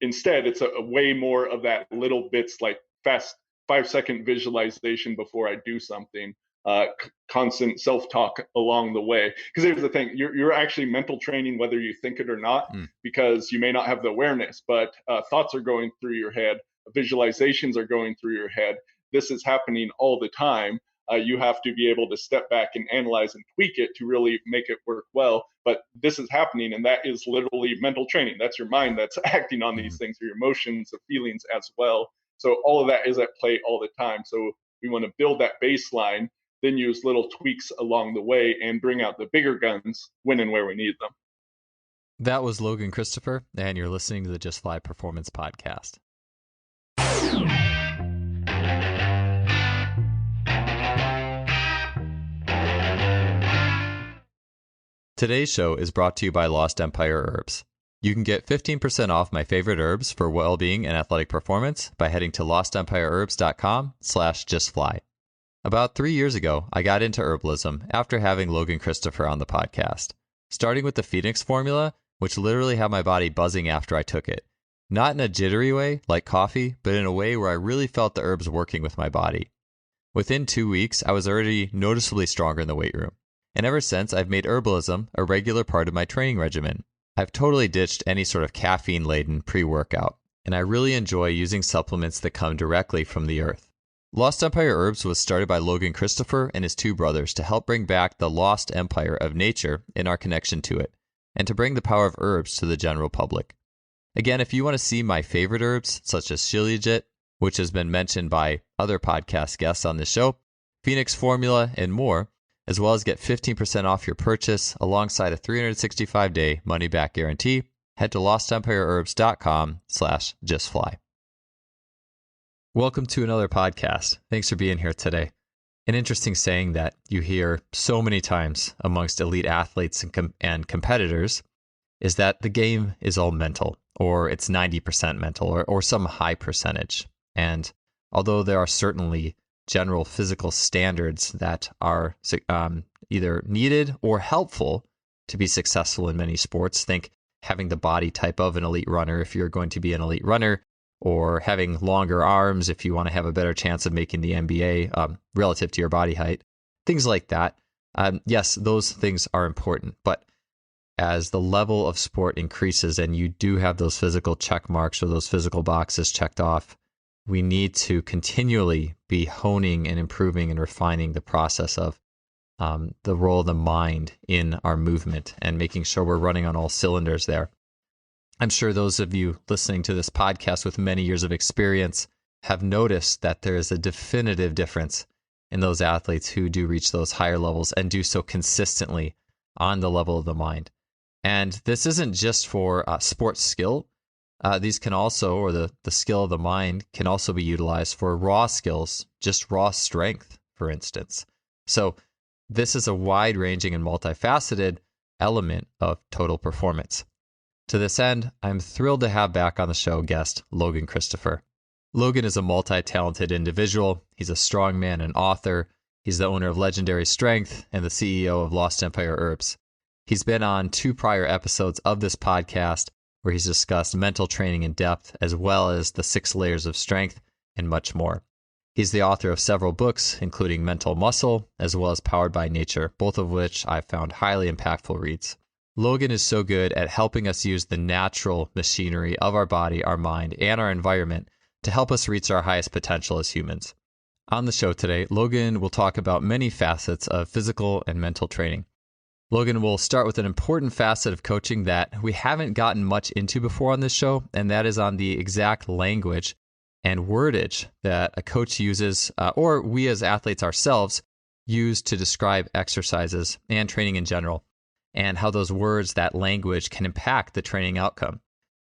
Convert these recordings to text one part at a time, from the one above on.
Instead, it's a way more of that little bits, like fast 5-second visualization before I do something, constant self-talk along the way. Because here's the thing, you're actually mental training whether you think it or not, because you may not have the awareness, but thoughts are going through your head, visualizations are going through your head. This is happening all the time. You have to be able to step back and analyze and tweak it to really make it work well. But this is happening, and that is literally mental training. That's your mind that's acting on these things, or your emotions, or feelings as well. So all of that is at play all the time. So we want to build that baseline, then use little tweaks along the way and bring out the bigger guns when and where we need them. That was Logan Christopher, and you're listening to the Just Fly Performance Podcast. Today's show is brought to you by Lost Empire Herbs. You can get 15% off my favorite herbs for well-being and athletic performance by heading to lostempireherbs.com/justfly. About 3 years ago, I got into herbalism after having Logan Christopher on the podcast, starting with the Phoenix formula, which literally had my body buzzing after I took it. Not in a jittery way, like coffee, but in a way where I really felt the herbs working with my body. Within 2 weeks, I was already noticeably stronger in the weight room. And ever since, I've made herbalism a regular part of my training regimen. I've totally ditched any sort of caffeine-laden pre-workout, and I really enjoy using supplements that come directly from the earth. Lost Empire Herbs was started by Logan Christopher and his two brothers to help bring back the lost empire of nature and our connection to it, and to bring the power of herbs to the general public. Again, if you want to see my favorite herbs, such as Shilajit, which has been mentioned by other podcast guests on this show, Phoenix Formula, and more, as well as get 15% off your purchase alongside a 365-day money-back guarantee, head to lostempireherbs.com/justfly. Welcome to another podcast. Thanks for being here today. An interesting saying that you hear so many times amongst elite athletes and competitors is that the game is all mental, or it's 90% mental, or some high percentage. And although there are certainly general physical standards that are either needed or helpful to be successful in many sports. Think having the body type of an elite runner if you're going to be an elite runner, or having longer arms if you want to have a better chance of making the NBA relative to your body height. Things like that. Yes, those things are important, but as the level of sport increases and you do have those physical check marks or those physical boxes checked off, we need to continually be honing and improving and refining the process of the role of the mind in our movement and making sure we're running on all cylinders there. I'm sure those of you listening to this podcast with many years of experience have noticed that there is a definitive difference in those athletes who do reach those higher levels and do so consistently on the level of the mind. And this isn't just for sports skill. These can also, or the skill of the mind can also be utilized for raw skills, just raw strength, for instance. So this is a wide-ranging and multifaceted element of total performance. To this end, I'm thrilled to have back on the show guest Logan Christopher. Logan is a multi-talented individual. He's a strongman and author. He's the owner of Legendary Strength and the CEO of Lost Empire Herbs. He's been on 2 prior episodes of this podcast where he's discussed mental training in depth, as well as the 6 layers of strength and much more. He's the author of several books, including Mental Muscle, as well as Powered by Nature, both of which I've found highly impactful reads. Logan is so good at helping us use the natural machinery of our body, our mind, and our environment to help us reach our highest potential as humans. On the show today, Logan will talk about many facets of physical and mental training. Logan will start with an important facet of coaching that we haven't gotten much into before on this show, and that is on the exact language and wordage that a coach uses, or we as athletes ourselves use to describe exercises and training in general, and how those words, that language, can impact the training outcome.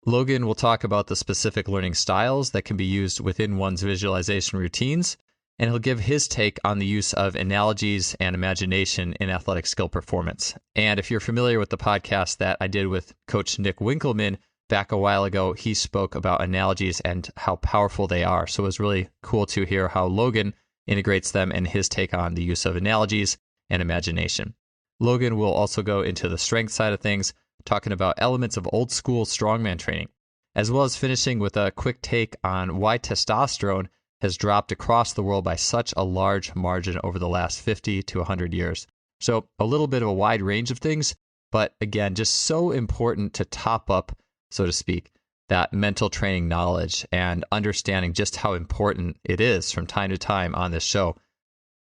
Logan will talk about the specific learning styles that can be used within one's visualization routines, and he'll give his take on the use of analogies and imagination in athletic skill performance. And if you're familiar with the podcast that I did with Coach Nick Winkelman back a while ago, he spoke about analogies and how powerful they are. So it was really cool to hear how Logan integrates them and his take on the use of analogies and imagination. Logan will also go into the strength side of things, talking about elements of old school strongman training, as well as finishing with a quick take on why testosterone has dropped across the world by such a large margin over the last 50 to 100 years. So a little bit of a wide range of things, but again, just so important to top up, so to speak, that mental training knowledge and understanding just how important it is from time to time on this show.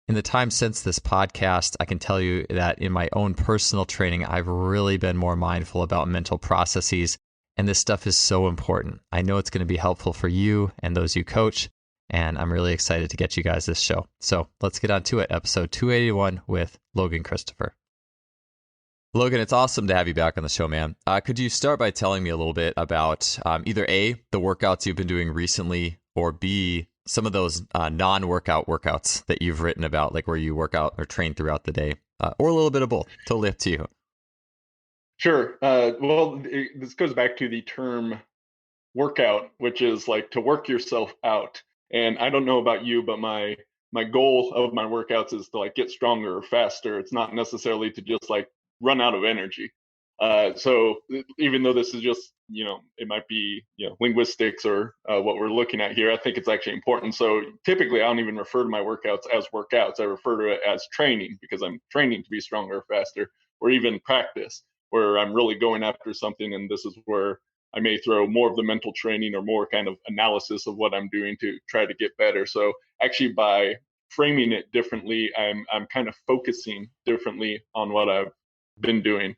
In the time since this podcast, I can tell you that in my own personal training, I've really been more mindful about mental processes, and this stuff is so important. I know it's going to be helpful for you and those you coach, and I'm really excited to get you guys this show. So let's get on to it. Episode 281 with Logan Christopher. Logan, it's awesome to have you back on the show, man. Could you start by telling me a little bit about either A, the workouts you've been doing recently, or B, some of those non-workout workouts that you've written about, like where you work out or train throughout the day, or a little bit of both? Totally up to you. Sure. This goes back to the term workout, which is like to work yourself out. And I don't know about you, but my goal of my workouts is to like get stronger or faster. It's not necessarily to just like run out of energy. So even though this is just, it might be, linguistics or what we're looking at here, I think it's actually important. So typically I don't even refer to my workouts as workouts. I refer to it as training, because I'm training to be stronger or faster, or even practice where I'm really going after something. And this is where I may throw more of the mental training or more kind of analysis of what I'm doing to try to get better. So actually by framing it differently, I'm kind of focusing differently on what I've been doing.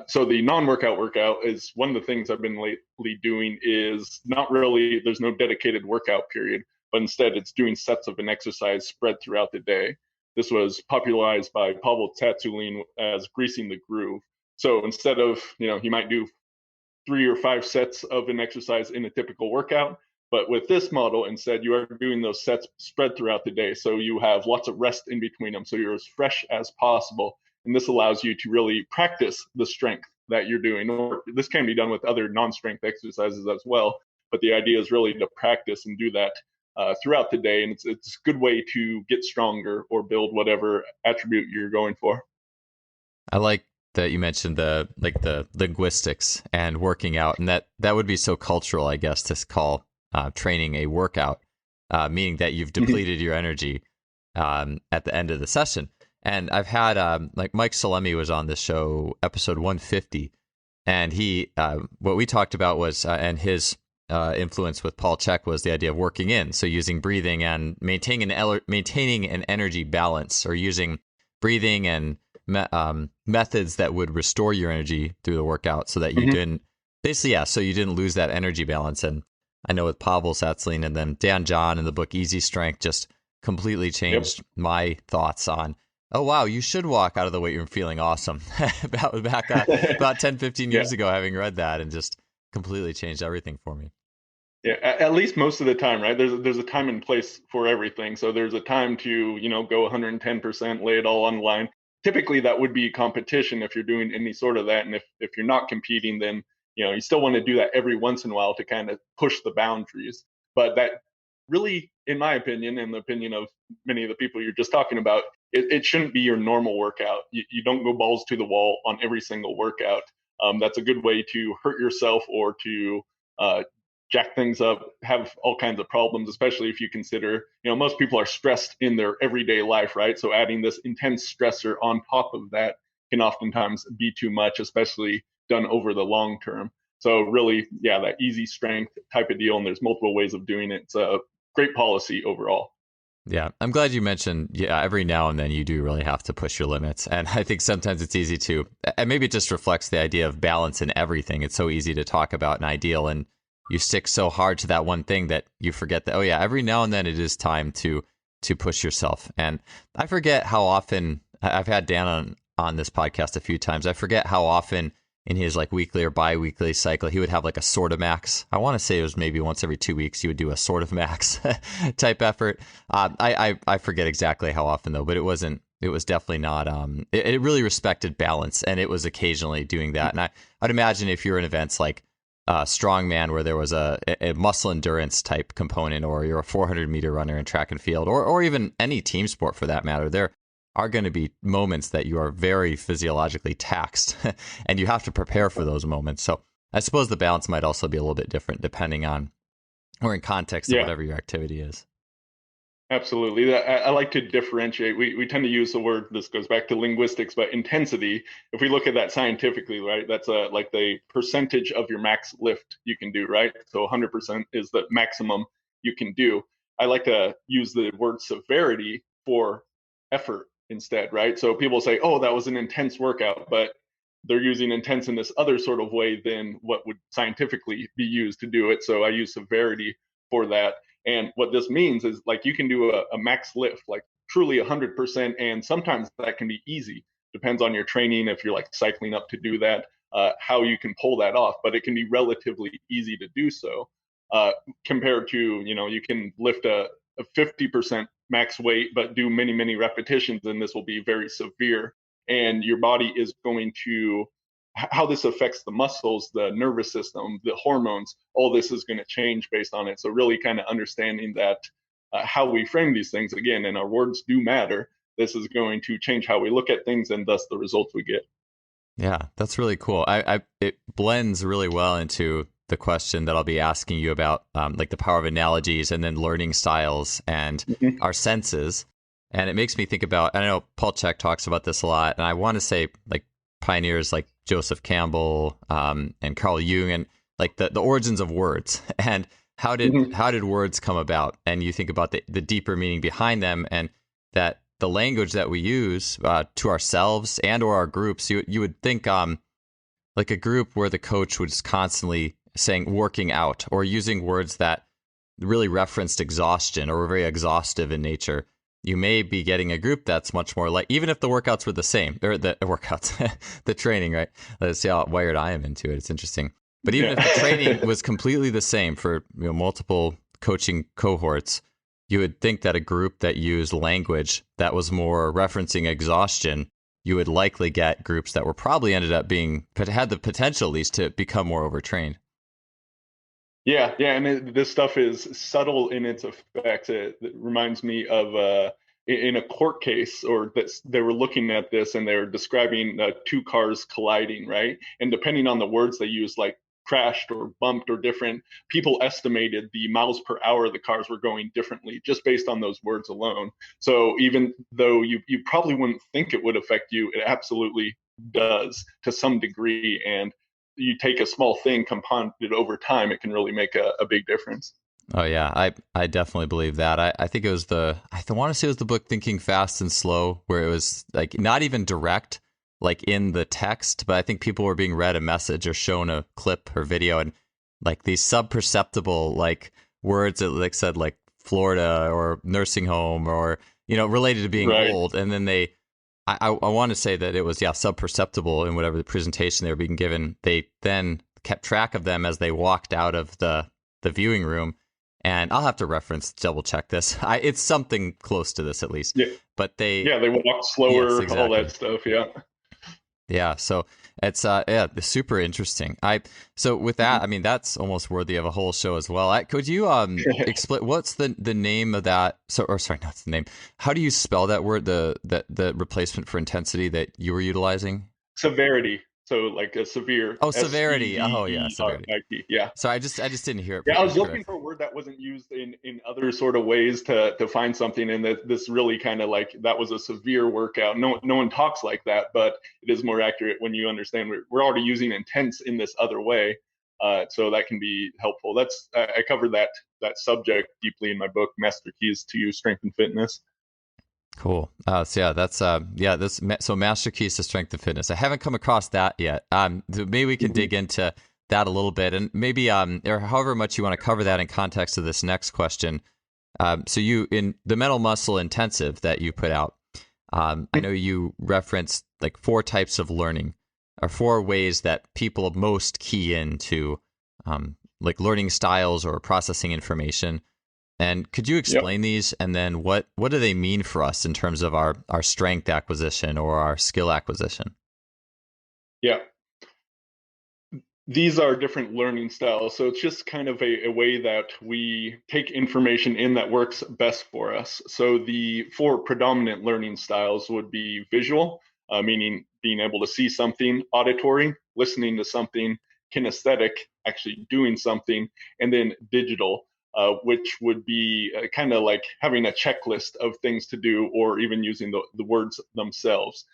So the non-workout workout is one of the things I've been lately doing is not really, there's no dedicated workout period, but instead it's doing sets of an exercise spread throughout the day. This was popularized by Pavel Tsatsouline as greasing the groove. So instead of, you might do 3 or 5 sets of an exercise in a typical workout, but with this model, instead, you are doing those sets spread throughout the day. So you have lots of rest in between them. So you're as fresh as possible. And this allows you to really practice the strength that you're doing. Or this can be done with other non-strength exercises as well. But the idea is really to practice and do that throughout the day. And it's a good way to get stronger or build whatever attribute you're going for. I like that you mentioned the linguistics and working out, and that would be so cultural, I guess, to call training a workout, meaning that you've depleted your energy at the end of the session. And I've had like Mike Salemi was on this show, episode 150, and he what we talked about was and his influence with Paul Chek was the idea of working in, so using breathing and maintaining an energy balance, or using breathing and methods that would restore your energy through the workout, so that you didn't basically, so you didn't lose that energy balance. And I know with Pavel Tsatsouline and then Dan John in the book Easy Strength just completely changed my thoughts on, oh wow, you should walk out of the weight room feeling awesome. about 10, 15 years ago, having read that, and just completely changed everything for me. Yeah, at least most of the time, right? There's a time and place for everything. So there's a time to, go 110%, lay it all on the line. Typically that would be competition if you're doing any sort of that. And if you're not competing, then, you still want to do that every once in a while to kind of push the boundaries. But that really, in my opinion, and the opinion of many of the people you're just talking about, it shouldn't be your normal workout. You don't go balls to the wall on every single workout. That's a good way to hurt yourself or to jack things up, have all kinds of problems, especially if you consider, most people are stressed in their everyday life, right? So adding this intense stressor on top of that can oftentimes be too much, especially done over the long term. So really, that easy strength type of deal, and there's multiple ways of doing it. It's a great policy overall. Yeah, I'm glad you mentioned, every now and then you do really have to push your limits. And I think sometimes it's easy to, and maybe it just reflects the idea of balance in everything. It's so easy to talk about an ideal, and you stick so hard to that one thing that you forget that, every now and then it is time to push yourself. And I forget how often, I've had Dan on this podcast a few times, I forget how often in his like weekly or bi-weekly cycle, he would have like a sort of max. I want to say it was maybe once every 2 weeks, he would do a sort of max type effort. I forget exactly how often though, but it was definitely not, it really respected balance, and it was occasionally doing that. And I'd imagine if you're in events like strongman, where there was a muscle endurance type component, or you're a 400-meter runner in track and field, or even any team sport for that matter, there are going to be moments that you are very physiologically taxed and you have to prepare for those moments. So I suppose the balance might also be a little bit different depending on or in context of whatever your activity is. Absolutely. I like to differentiate. We tend to use the word, this goes back to linguistics, but intensity, if we look at that scientifically, right, that's like the percentage of your max lift you can do, right? So 100% is the maximum you can do. I like to use the word severity for effort instead, right? So people say, oh, that was an intense workout, but they're using intense in this other sort of way than what would scientifically be used to do it. So I use severity for that. And what this means is like you can do a max lift, like truly 100%. And sometimes that can be easy. Depends on your training. If you're like cycling up to do that, how you can pull that off, but it can be relatively easy to do so compared to, you can lift a 50% max weight, but do many, many repetitions. And this will be very severe. And your body is going to, how this affects the muscles, the nervous system, the hormones, all this is going to change based on it. So really kind of understanding that how we frame these things, again, and our words do matter, this is going to change how we look at things and thus the results we get. Yeah, that's really cool. It blends really well into the question that I'll be asking you about, like the power of analogies and then learning styles and our senses. And it makes me think about, I know Paul Chek talks about this a lot, and I want to say like pioneers like Joseph Campbell and Carl Jung, and like the origins of words and how did words come about? And you think about the deeper meaning behind them, and that the language that we use to ourselves and or our groups, you would think like a group where the coach was constantly saying working out or using words that really referenced exhaustion or were very exhaustive in nature. You may be getting a group that's much more like, even if the workouts were the same, or the workouts, the training, right? Let's see how wired I am into it. It's interesting. But even if the training was completely the same for multiple coaching cohorts, you would think that a group that used language that was more referencing exhaustion, you would likely get groups that were probably ended up being, but had the potential at least to become more overtrained. Yeah, and this stuff is subtle in its effects. It reminds me of in a court case, or they were looking at this and they were describing two cars colliding, right? And depending on the words they used, like crashed or bumped or different, people estimated the miles per hour the cars were going differently just based on those words alone. So even though you probably wouldn't think it would affect you, it absolutely does to some degree. And you take a small thing, compound it over time, it can really make a big difference. Oh yeah, I definitely believe that. I think it was I want to say it was the book Thinking Fast and Slow, where it was like not even direct, like in the text, but I think people were being read a message or shown a clip or video, and like these subperceptible like words that like said like Florida or nursing home or related to being old, and then I want to say that it was subperceptible in whatever the presentation they were being given. They then kept track of them as they walked out of the viewing room. And I'll have to double check this. It's something close to this at least. Yeah. But they walk slower, yes, exactly. All that stuff. Yeah. Yeah. So it's super interesting. So with that, I mean, that's almost worthy of a whole show as well. Could you explain what's the name of that? Sorry, not the name. How do you spell that word? The replacement for intensity that you were utilizing? Severity. So like a severe. Oh, severity. Oh, yeah, severity. Yeah. So I just didn't hear it. Yeah, I was looking for a word that wasn't used in other sort of ways to find something, and this really kind of like that was a severe workout. No one talks like that, but it is more accurate when you understand we're already using intense in this other way, so that can be helpful. I covered that subject deeply in my book, Master Keys to Strength and Fitness. Cool. So Master Keys to Strength and Fitness. I haven't come across that yet. Maybe we can dig into that a little bit, and maybe or however much you want to cover that in context of this next question. So you, in the Mental Muscle Intensive that you put out, I know you referenced like 4 types of learning, or 4 ways that people most key into like learning styles or processing information. And could you explain these, and then what do they mean for us in terms of our strength acquisition or our skill acquisition? Yeah. These are different learning styles. So it's just kind of a way that we take information in that works best for us. So the four predominant learning styles would be visual, meaning being able to see something, auditory, listening to something, kinesthetic, actually doing something, and then digital, which would be kind of like having a checklist of things to do or even using the words themselves.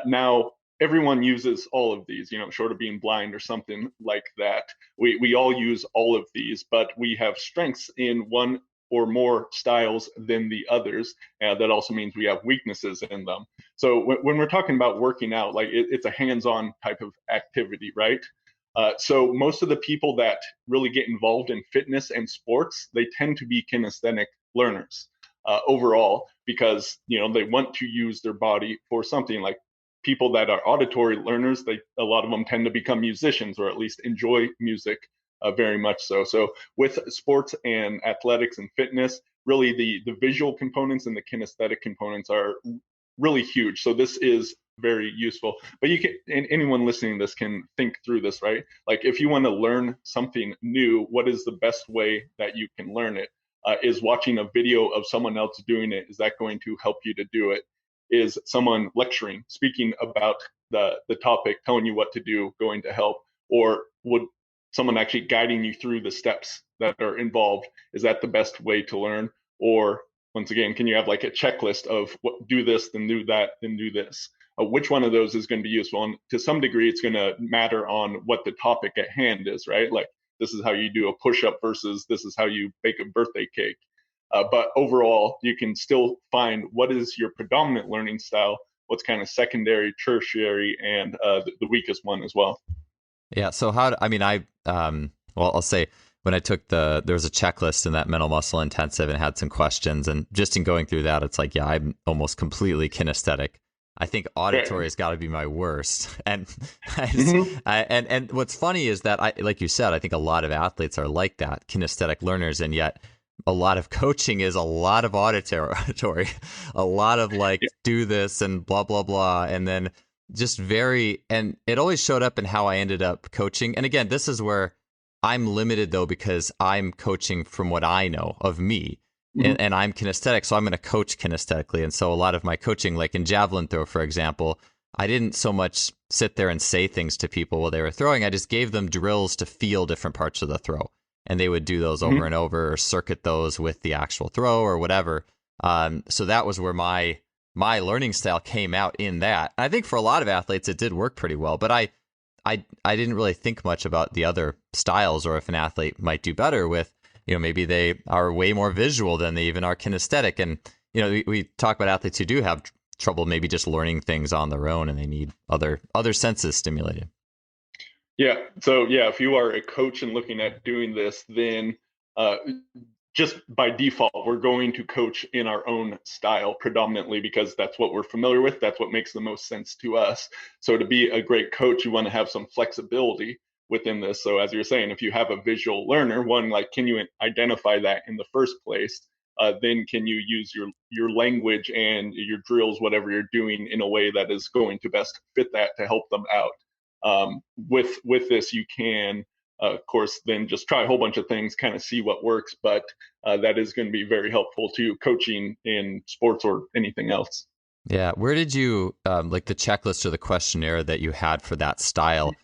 Now, everyone uses all of these, short of being blind or something like that. We all use all of these, but we have strengths in one or more styles than the others. That also means we have weaknesses in them. So when we're talking about working out, like it's a hands-on type of activity, right? So most of the people that really get involved in fitness and sports, they tend to be kinesthetic learners overall, because they want to use their body for something. Like people that are auditory learners, a lot of them tend to become musicians or at least enjoy music very much so. So with sports and athletics and fitness, really the visual components and the kinesthetic components are really huge. So this is very useful. But you can, and anyone listening to this can think through this, right? Like if you want to learn something new, what is the best way that you can learn it? Is watching a video of someone else doing it, is that going to help you to do it? Is someone lecturing, speaking about the topic, telling you what to do, going to help? Or would someone actually guiding you through the steps that are involved, is that the best way to learn? Or once again, can you have like a checklist of what, do this, then do that, then do this? Which one of those is going to be useful? And to some degree, it's going to matter on what the topic at hand is, right? Like this is how you do a push-up versus this is how you bake a birthday cake. But overall, you can still find what is your predominant learning style, what's kind of secondary, tertiary, and the weakest one as well. Yeah. So I mean, well, I'll say when I took there was a checklist in that mental muscle intensive and had some questions. And just in going through that, it's like, yeah, I'm almost completely kinesthetic. I think auditory has got to be my worst. And and what's funny is that like you said, I think a lot of athletes are like that, kinesthetic learners, and yet a lot of coaching is a lot of auditory, a lot of like do this and blah blah blah, and then just and it always showed up in how I ended up coaching. And again, this is where I'm limited though, because I'm coaching from what I know of me. And I'm kinesthetic, so I'm going to coach kinesthetically. And so a lot of my coaching, like in javelin throw, for example, I didn't so much sit there and say things to people while they were throwing. I just gave them drills to feel different parts of the throw. And they would do those over and over, or circuit those with the actual throw or whatever. So that was where my learning style came out in that. I think for a lot of athletes, it did work pretty well. But I didn't really think much about the other styles, or if an athlete might do better with, maybe they are way more visual than they even are kinesthetic. And, we talk about athletes who do have trouble maybe just learning things on their own, and they need other senses stimulated. Yeah. So yeah, if you are a coach and looking at doing this, then just by default, we're going to coach in our own style predominantly, because that's what we're familiar with. That's what makes the most sense to us. So to be a great coach, you want to have some flexibility within this. So as you're saying, if you have a visual learner, one, like, can you identify that in the first place? Then can you use your language and your drills, whatever you're doing, in a way that is going to best fit that to help them out? With this, you can, of course, then just try a whole bunch of things, kind of see what works. But that is going to be very helpful to coaching in sports or anything else. Yeah. Where did you, like the checklist or the questionnaire that you had for that style,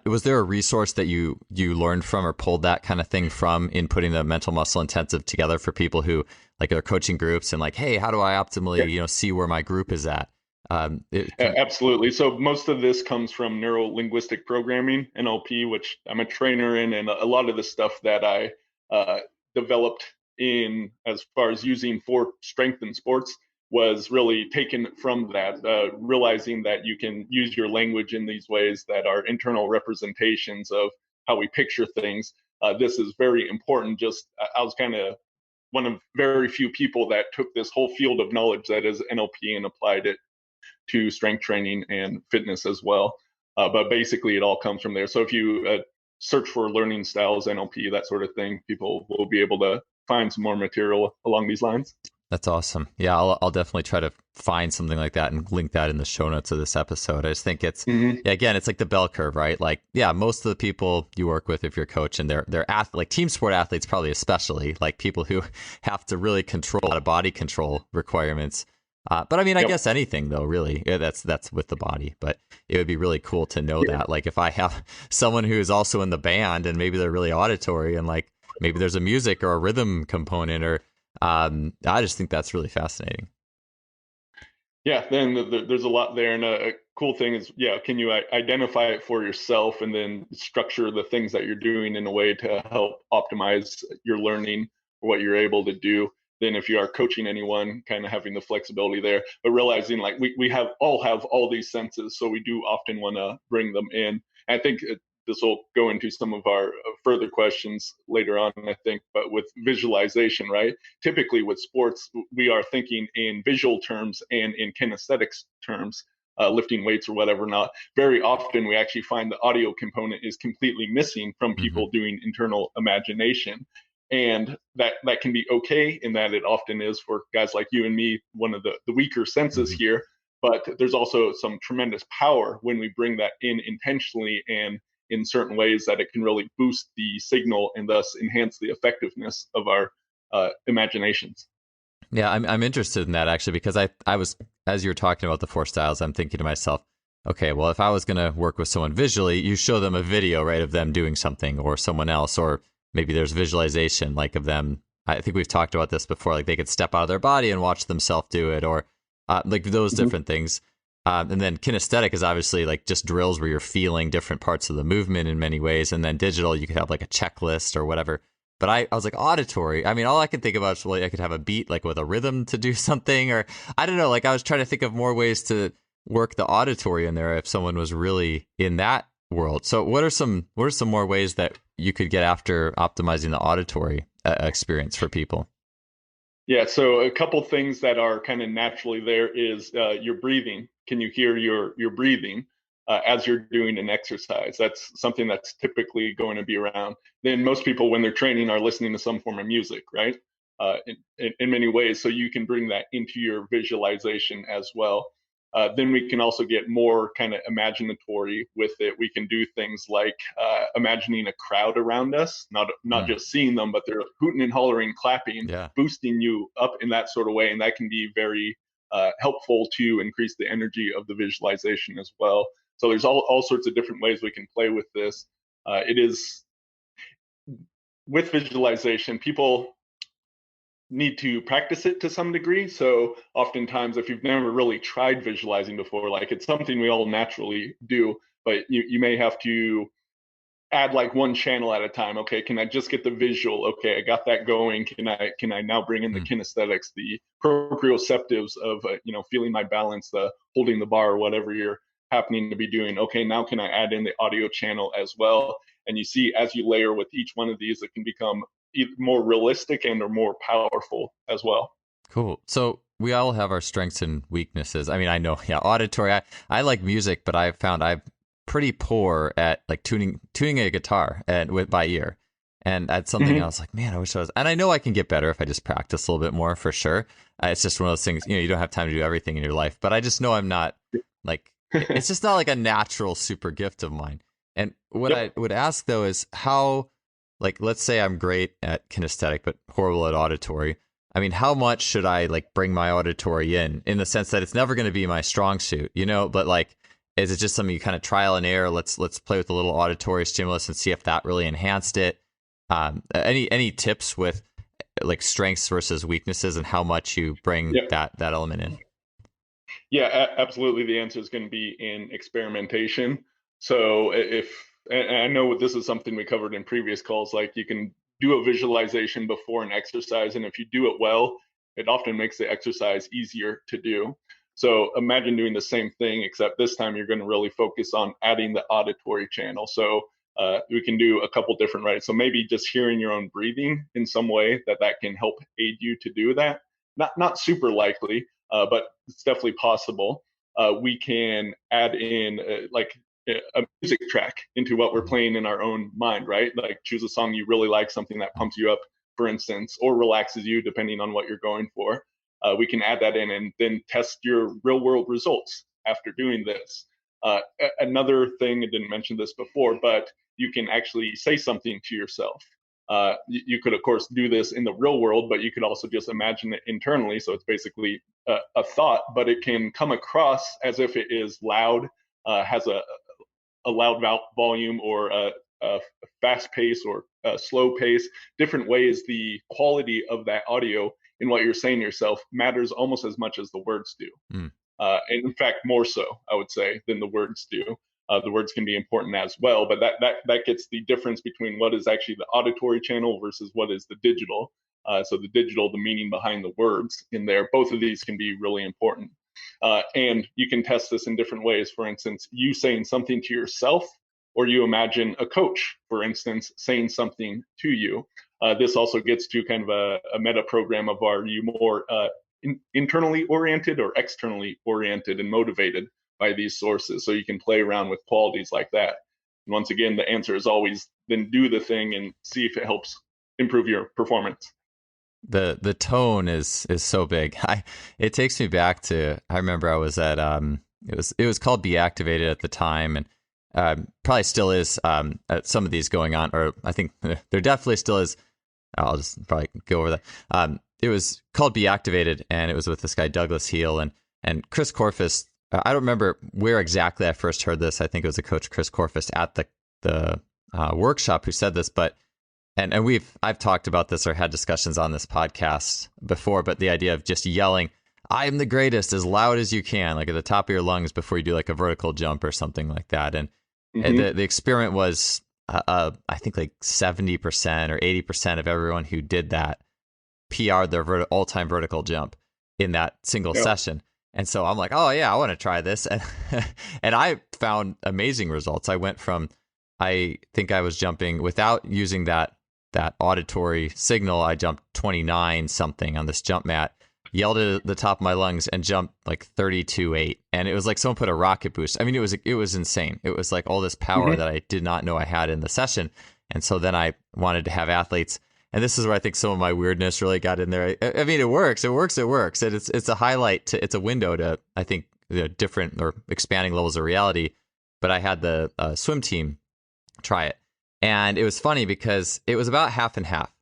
was there a resource that you learned from or pulled that kind of thing from in putting the mental muscle intensive together for people who like are coaching groups and like, hey, how do I optimally, see where my group is at? Absolutely. So most of this comes from Neurolinguistic programming, NLP, which I'm a trainer in, and a lot of the stuff that I developed in as far as using for strength in sports was really taken from that, realizing that you can use your language in these ways that are internal representations of how we picture things. This is very important. Just I was kind of one of very few people that took this whole field of knowledge that is NLP and applied it to strength training and fitness as well. But basically, it all comes from there. So if you search for learning styles, NLP, that sort of thing, people will be able to find some more material along these lines. That's awesome. Yeah, I'll definitely try to find something like that and link that in the show notes of this episode. I just think it's, Hmm. yeah, again, it's like the bell curve, right? Like, yeah, most of the people you work with, if you're a coach, and they're like team sport athletes, probably especially like people who have to really control a lot of body control requirements. But I mean, I Yep. guess anything though, really, yeah, that's with the body. But it would be really cool to know Yeah. that, like, if I have someone who is also in the band and maybe they're really auditory and like maybe there's a music or a rhythm component or I just think that's really fascinating. Yeah, then there's a lot there, and a cool thing is, yeah, can you identify it for yourself, and then structure the things that you're doing in a way to help optimize your learning or what you're able to do. Then, if you are coaching anyone, kind of having the flexibility there, but realizing like we have all these senses, so we do often want to bring them in. And I think this will go into some of our further questions later on, I think, but with visualization, right? Typically with sports, we are thinking in visual terms and in kinesthetics terms, lifting weights or whatever. Not very often we actually find the audio component is completely missing from Mm-hmm. people doing internal imagination. And that can be okay in that it often is for guys like you and me, one of the weaker senses Mm-hmm. here. But there's also some tremendous power when we bring that in intentionally and in certain ways that it can really boost the signal and thus enhance the effectiveness of our imaginations. Yeah, I'm interested in that actually because I was, as you were talking about the four styles, I'm thinking to myself, okay, well, if I was going to work with someone visually, you show them a video, right, of them doing something or someone else, or maybe there's visualization like of them. I think we've talked about this before, like they could step out of their body and watch themselves do it, or like those Mhm. different things. And then kinesthetic is obviously like just drills where you're feeling different parts of the movement in many ways. And then digital, you could have like a checklist or whatever. But I was like auditory. I mean, all I could think about is like I could have a beat like with a rhythm to do something, or I don't know. Like I was trying to think of more ways to work the auditory in there if someone was really in that world. So what are some more ways that you could get after optimizing the auditory experience for people? Yeah, so a couple things that are kind of naturally there is your breathing. Can you hear your breathing as you're doing an exercise? That's something that's typically going to be around. Then most people, when they're training, are listening to some form of music, right? In many ways, so you can bring that into your visualization as well. Then we can also get more kind of imaginatory with it. We can do things like imagining a crowd around us, not Mm, just seeing them, but they're hooting and hollering, clapping, yeah, boosting you up in that sort of way, and that can be very helpful to increase the energy of the visualization as well. So there's all sorts of different ways we can play with this. It is with visualization, people need to practice it to some degree. So oftentimes, if you've never really tried visualizing before, like it's something we all naturally do, but you may have to add like one channel at a time. Okay, can I just get the visual? Okay, I got that going. Can I now bring in the mm, kinesthetics, the proprioceptives of feeling my balance, the holding the bar, or whatever you're happening to be doing. Okay, now can I add in the audio channel as well? And you see, as you layer with each one of these, it can become more realistic and or more powerful as well. cool. So we all have our strengths and weaknesses. I mean, I know, yeah, auditory. I like music, but I've found I'm pretty poor at like tuning a guitar and with by ear. And that's something I Mm-hmm. was like, man, I wish I was. And I know I can get better if I just practice a little bit more for sure. It's just one of those things, you don't have time to do everything in your life. But I just know I'm not like, it's just not like a natural super gift of mine. And what Yep. I would ask though is how, like, let's say I'm great at kinesthetic, but horrible at auditory. I mean, how much should I like bring my auditory in the sense that it's never going to be my strong suit, but like, is it just something you kind of trial and error? Let's play with a little auditory stimulus and see if that really enhanced it. Any tips with like strengths versus weaknesses and how much you bring Yep. that element in? Yeah, absolutely. The answer is going to be in experimentation. So if, and I know this is something we covered in previous calls, like you can do a visualization before an exercise, and if you do it well, it often makes the exercise easier to do. So imagine doing the same thing, except this time you're going to really focus on adding the auditory channel. So we can do a couple different, right? So maybe just hearing your own breathing in some way that can help aid you to do that. Not super likely, but it's definitely possible. We can add in like a music track into what we're Mhm. playing in our own mind, right? Like choose a song you really like, something that pumps you up, for instance, or relaxes you, depending on what you're going for. we can add that in and then test your real world results after doing this. Another thing, I didn't mention this before, but you can actually say something to yourself. You could, of course, do this in the real world, but you could also just imagine it internally. So it's basically a thought, but it can come across as if it is loud, has a loud volume, or a fast pace, or a slow pace. Different ways the quality of that audio in what you're saying to yourself matters almost as much as the words do. And in fact, more so, I would say, than the words do. The words can be important as well, but that gets the difference between what is actually the auditory channel versus what is the digital. So the digital, the meaning behind the words in there, both of these can be really important. And you can test this in different ways. For instance, you saying something to yourself, or you imagine a coach, for instance, saying something to you. This also gets to kind of a meta program of, are you more internally oriented or externally oriented and motivated by these sources? So you can play around with qualities like that. And once again, the answer is always then do the thing and see if it helps improve your performance. The tone is so big. It takes me back to, I remember I was at it was called Be Activated at the time, and probably still is at some of these going on, or I think there definitely still is. I'll just probably go over that. It was called Be Activated, and it was with this guy Douglas Heel and Chris Korfist. I don't remember where exactly I first heard this. I think it was a coach, Chris Korfist, at the workshop who said this, but and I've talked about this or had discussions on this podcast before, but the idea of just yelling, "I am the greatest," as loud as you can, like at the top of your lungs before you do like a vertical jump or something like that. And the experiment was, I think like 70% or 80% of everyone who did that PR'd their all-time vertical jump in that single session. And so I'm like, oh yeah, I want to try this. And and I found amazing results. I went from, I think I was jumping without using that auditory signal. I jumped 29 something on this jump mat, yelled it at the top of my lungs, and jumped like 32.8. And it was like someone put a rocket boost. I mean, it was insane. It was like all this power that I did not know I had in the session. And so then I wanted to have athletes. And this is where I think some of my weirdness really got in there. I mean, it works. And it's a highlight it's a window to, I think, different or expanding levels of reality. But I had the swim team try it. And it was funny because it was about half and half.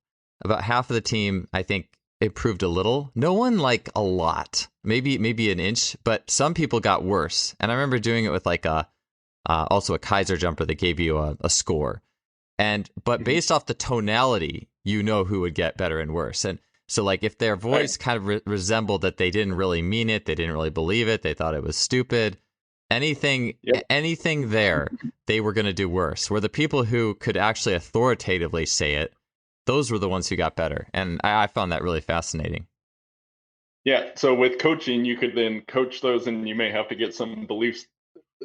About half of the team, I think, improved a little. No one like a lot, maybe an inch, but some people got worse. And I remember doing it with like also a Kaiser jumper that gave you a score. But based off the tonality, you know who would get better and worse. And so like if their voice kind of resembled that they didn't really mean it, they didn't really believe it, they thought it was stupid, anything there, they were going to do worse. Where the people who could actually authoritatively say it, those were the ones who got better. And I found that really fascinating. Yeah. So with coaching, you could then coach those, and you may have to get some beliefs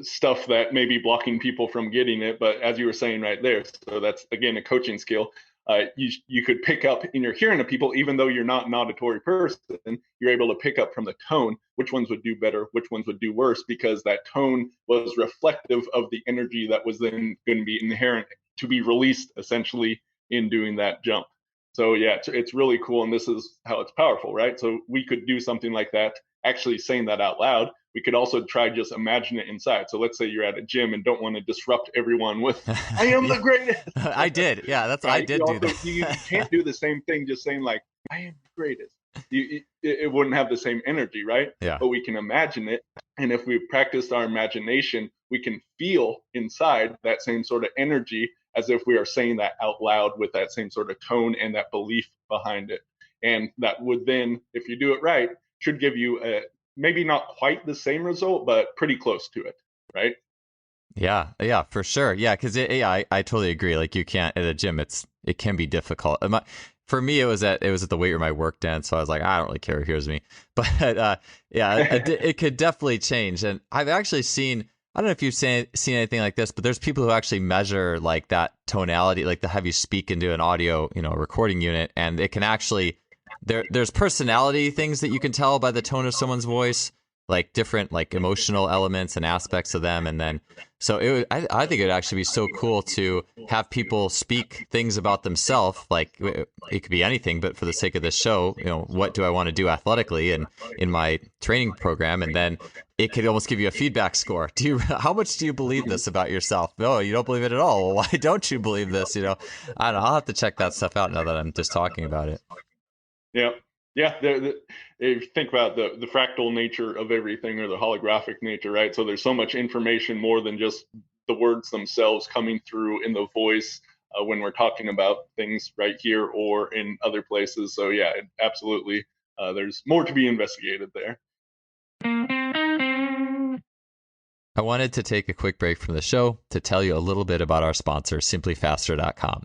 stuff that may be blocking people from getting it. But as you were saying right there, so that's, again, a coaching skill. You could pick up in your hearing of people, even though you're not an auditory person, you're able to pick up from the tone which ones would do better, which ones would do worse, because that tone was reflective of the energy that was then going to be inherent to be released essentially in doing that jump. So yeah, it's really cool. And this is how it's powerful, right? So we could do something like that, actually saying that out loud. We could also try just imagine it inside. So let's say you're at a gym and don't want to disrupt everyone with, I am the greatest. I did. Yeah, that's right? I did do that. You can't do the same thing just saying like, I am the greatest. It wouldn't have the same energy, right? Yeah. But we can imagine it. And if we practice our imagination, we can feel inside that same sort of energy as if we are saying that out loud with that same sort of tone and that belief behind it. And that would then, if you do it right, should give you maybe not quite the same result, but pretty close to it, right? Yeah, for sure. Yeah, because I totally agree. Like you can't at a gym, it can be difficult. For me, it was at the weight room I worked in, so I was like, I don't really care who hears me. But it could definitely change. And I've actually seen, I don't know if you've seen anything like this, but there's people who actually measure like that tonality, like to have you speak into an audio, recording unit, and it can actually. There's personality things that you can tell by the tone of someone's voice, like different like emotional elements and aspects of them, and then So I think it'd actually be so cool to have people speak things about themselves. Like it could be anything, but for the sake of this show, what do I want to do athletically and in my training program? And then it could almost give you a feedback score. How much do you believe this about yourself? No, you don't believe it at all. Well, why don't you believe this? I don't know. I'll have to check that stuff out now that I'm just talking about it. Yeah. Yeah. If you think about the fractal nature of everything, or the holographic nature, right? So there's so much information more than just the words themselves coming through in the voice when we're talking about things right here or in other places. So yeah, absolutely. There's more to be investigated there. I wanted to take a quick break from the show to tell you a little bit about our sponsor, simplyfaster.com.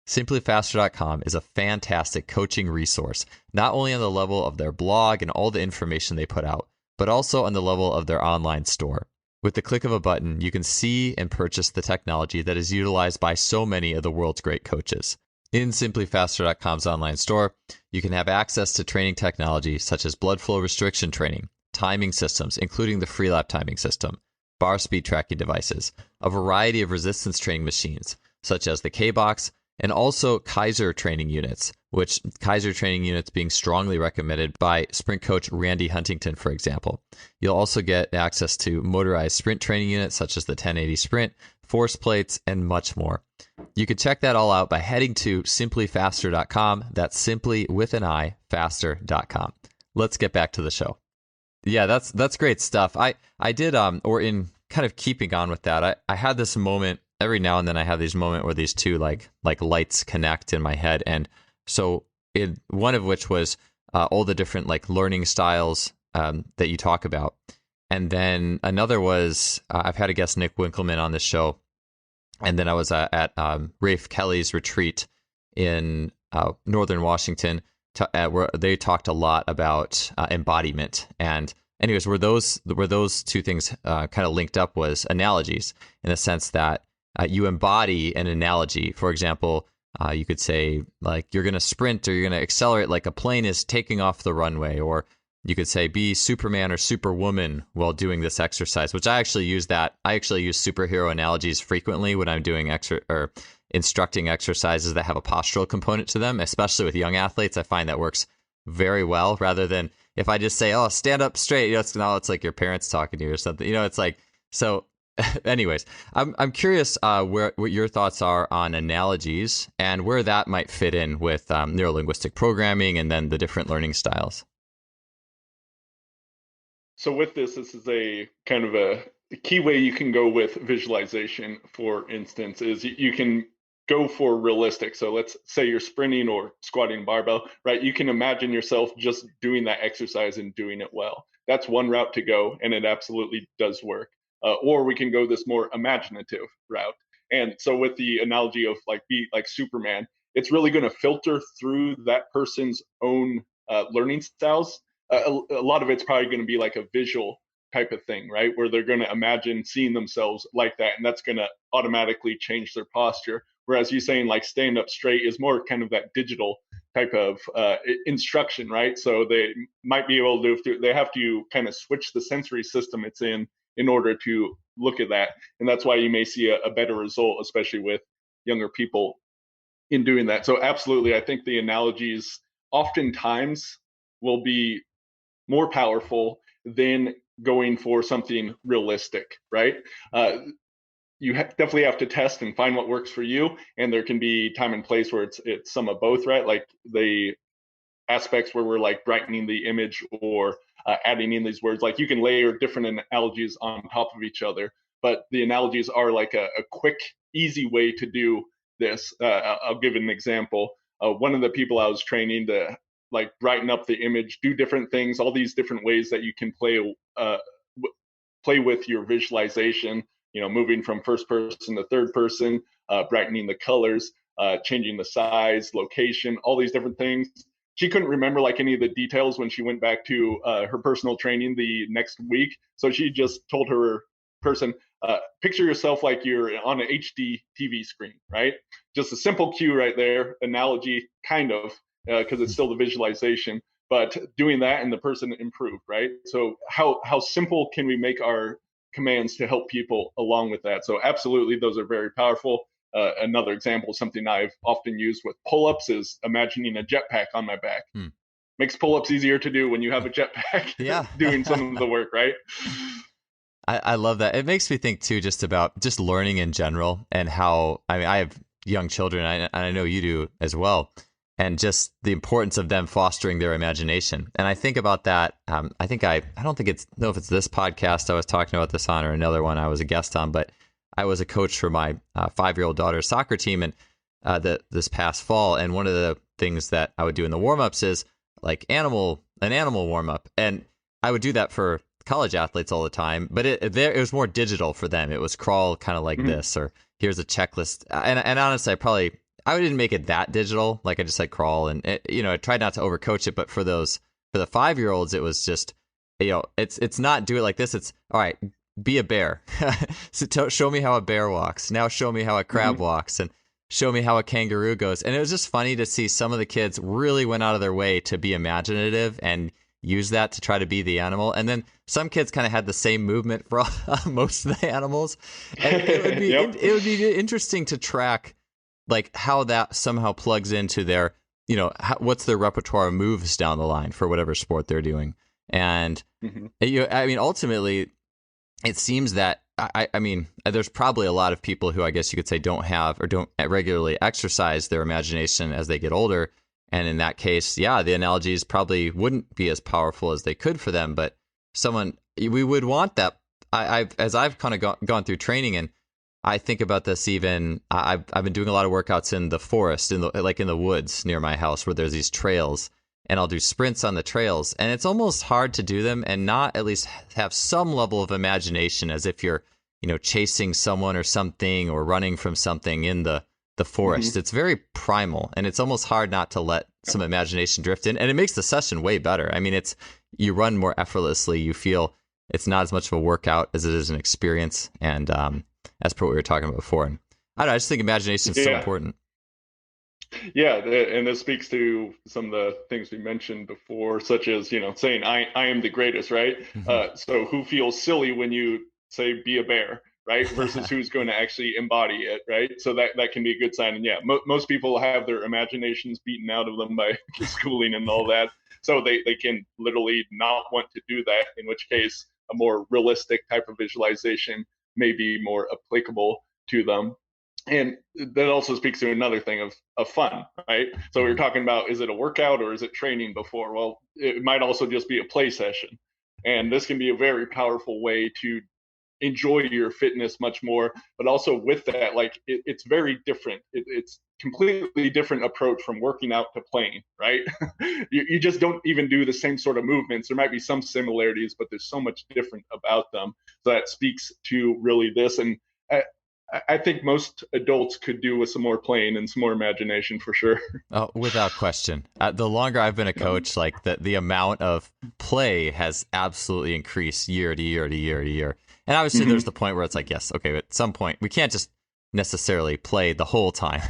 Simplyfaster.com is a fantastic coaching resource, not only on the level of their blog and all the information they put out, but also on the level of their online store. With the click of a button, you can see and purchase the technology that is utilized by so many of the world's great coaches. In simplyfaster.com's online store, you can have access to training technology such as blood flow restriction training, timing systems, including the Freelap timing system, bar speed tracking devices, a variety of resistance training machines, such as the K-Box, and also Kaiser training units, which Kaiser training units being strongly recommended by sprint coach Randy Huntington, for example. You'll also get access to motorized sprint training units, such as the 1080 Sprint, force plates, and much more. You can check that all out by heading to simplyfaster.com. That's simply with an I, faster.com. Let's get back to the show. Yeah, that's great stuff. I did or in kind of keeping on with that, I had this moment every now and then. I have these moments where these two like lights connect in my head, and so one of which was all the different like learning styles that you talk about, and then another was I've had a guest, Nick Winkelman, on this show, and then I was at Rafe Kelly's retreat in Northern Washington. Where they talked a lot about embodiment, and anyways, where those two things kind of linked up was analogies, in the sense that you embody an analogy. For example, you could say like you're going to sprint or you're going to accelerate like a plane is taking off the runway, or you could say be Superman or Superwoman while doing this exercise. Which I actually use superhero analogies frequently when I'm doing instructing exercises that have a postural component to them, especially with young athletes. I find that works very well, rather than if I just say, oh, stand up straight, it's like your parents talking to you or something. It's like, so anyways, I'm curious what your thoughts are on analogies and where that might fit in with neurolinguistic programming and then the different learning styles. So with this is a kind of a key way you can go with visualization, for instance, is you can go for realistic. So let's say you're sprinting or squatting barbell, right? You can imagine yourself just doing that exercise and doing it well. That's one route to go, and it absolutely does work. Or we can go this more imaginative route. And so with the analogy of be like Superman, it's really going to filter through that person's own learning styles. A lot of it's probably going to be like a visual type of thing, right? Where they're going to imagine seeing themselves like that, and that's going to automatically change their posture. Whereas you saying like stand up straight is more kind of that digital type of instruction, right? So they might be able to, they have to kind of switch the sensory system it's in order to look at that. And that's why you may see a better result, especially with younger people in doing that. So absolutely, I think the analogies oftentimes will be more powerful than going for something realistic, right? You definitely have to test and find what works for you, and there can be time and place where it's some of both, right? Like the aspects where we're like brightening the image or adding in these words, like you can layer different analogies on top of each other, but the analogies are like a quick, easy way to do this. I'll give an example. One of the people I was training to like brighten up the image, do different things, all these different ways that you can play with your visualization, moving from first person to third person, brightening the colors, changing the size, location, all these different things. She couldn't remember like any of the details when she went back to her personal training the next week. So she just told her person, picture yourself like you're on an HD TV screen, right? Just a simple cue right there, analogy kind of, because it's still the visualization. But doing that and the person improved, right? So how simple can we make our commands to help people along with that. So absolutely, those are very powerful. Another example, something I've often used with pull-ups, is imagining a jetpack on my back. Makes pull-ups easier to do when you have a jetpack doing some of the work, right? I love that. It makes me think too, just about just learning in general, and how, I mean, I have young children, and I know you do as well, and just the importance of them fostering their imagination. And I think about that. I don't know if it's this podcast I was talking about this on, or another one I was a guest on, but I was a coach for my 5-year-old daughter's soccer team, and this past fall. And one of the things that I would do in the warm-ups is like an animal warm-up. And I would do that for college athletes all the time, but it was more digital for them. It was crawl kind of like this, or here's a checklist. And honestly, I didn't make it that digital. Like, I just like crawl, and I tried not to overcoach it. But for the 5-year-olds, it was just, it's not do it like this. It's all right. Be a bear. So show me how a bear walks. Now show me how a crab walks, and show me how a kangaroo goes. And it was just funny to see some of the kids really went out of their way to be imaginative and use that to try to be the animal. And then some kids kind of had the same movement for most of the animals. And it would be it would be interesting to track like how that somehow plugs into their, what's their repertoire of moves down the line for whatever sport they're doing. And I mean, ultimately, it seems that I mean, there's probably a lot of people who I guess you could say don't have or don't regularly exercise their imagination as they get older. And in that case, the analogies probably wouldn't be as powerful as they could for them. But we would want that. As I've kind of gone through training, and I think about this even, I've been doing a lot of workouts in the forest, in the woods near my house, where there's these trails. And I'll do sprints on the trails, and it's almost hard to do them and not at least have some level of imagination, as if you're, chasing someone or something, or running from something in the forest. It's very primal, and it's almost hard not to let some imagination drift in, and it makes the session way better. I mean, you run more effortlessly. You feel it's not as much of a workout as it is an experience, and as per what we were talking about before. And I don't know, I just think imagination is so important. Yeah, and this speaks to some of the things we mentioned before, such as, saying I am the greatest, right? So who feels silly when you say be a bear, right? Versus who's going to actually embody it, right? So that can be a good sign. And most people have their imaginations beaten out of them by schooling and all that. So they can literally not want to do that, in which case a more realistic type of visualization may be more applicable to them. And that also speaks to another thing of fun, right? So we were talking about, is it a workout or is it training before? Well, it might also just be a play session. And this can be a very powerful way to enjoy your fitness much more. But also with that, like it's very different. It's completely different approach from working out to playing, right? You just don't even do the same sort of movements. There might be some similarities, but there's so much different about them. So that speaks to really this. And I think most adults could do with some more playing and some more imagination for sure. Oh, without question. The longer I've been a coach, like the amount of play has absolutely increased year to year to year to year. And obviously there's the point where it's like, yes, okay, at some point we can't just necessarily play the whole time.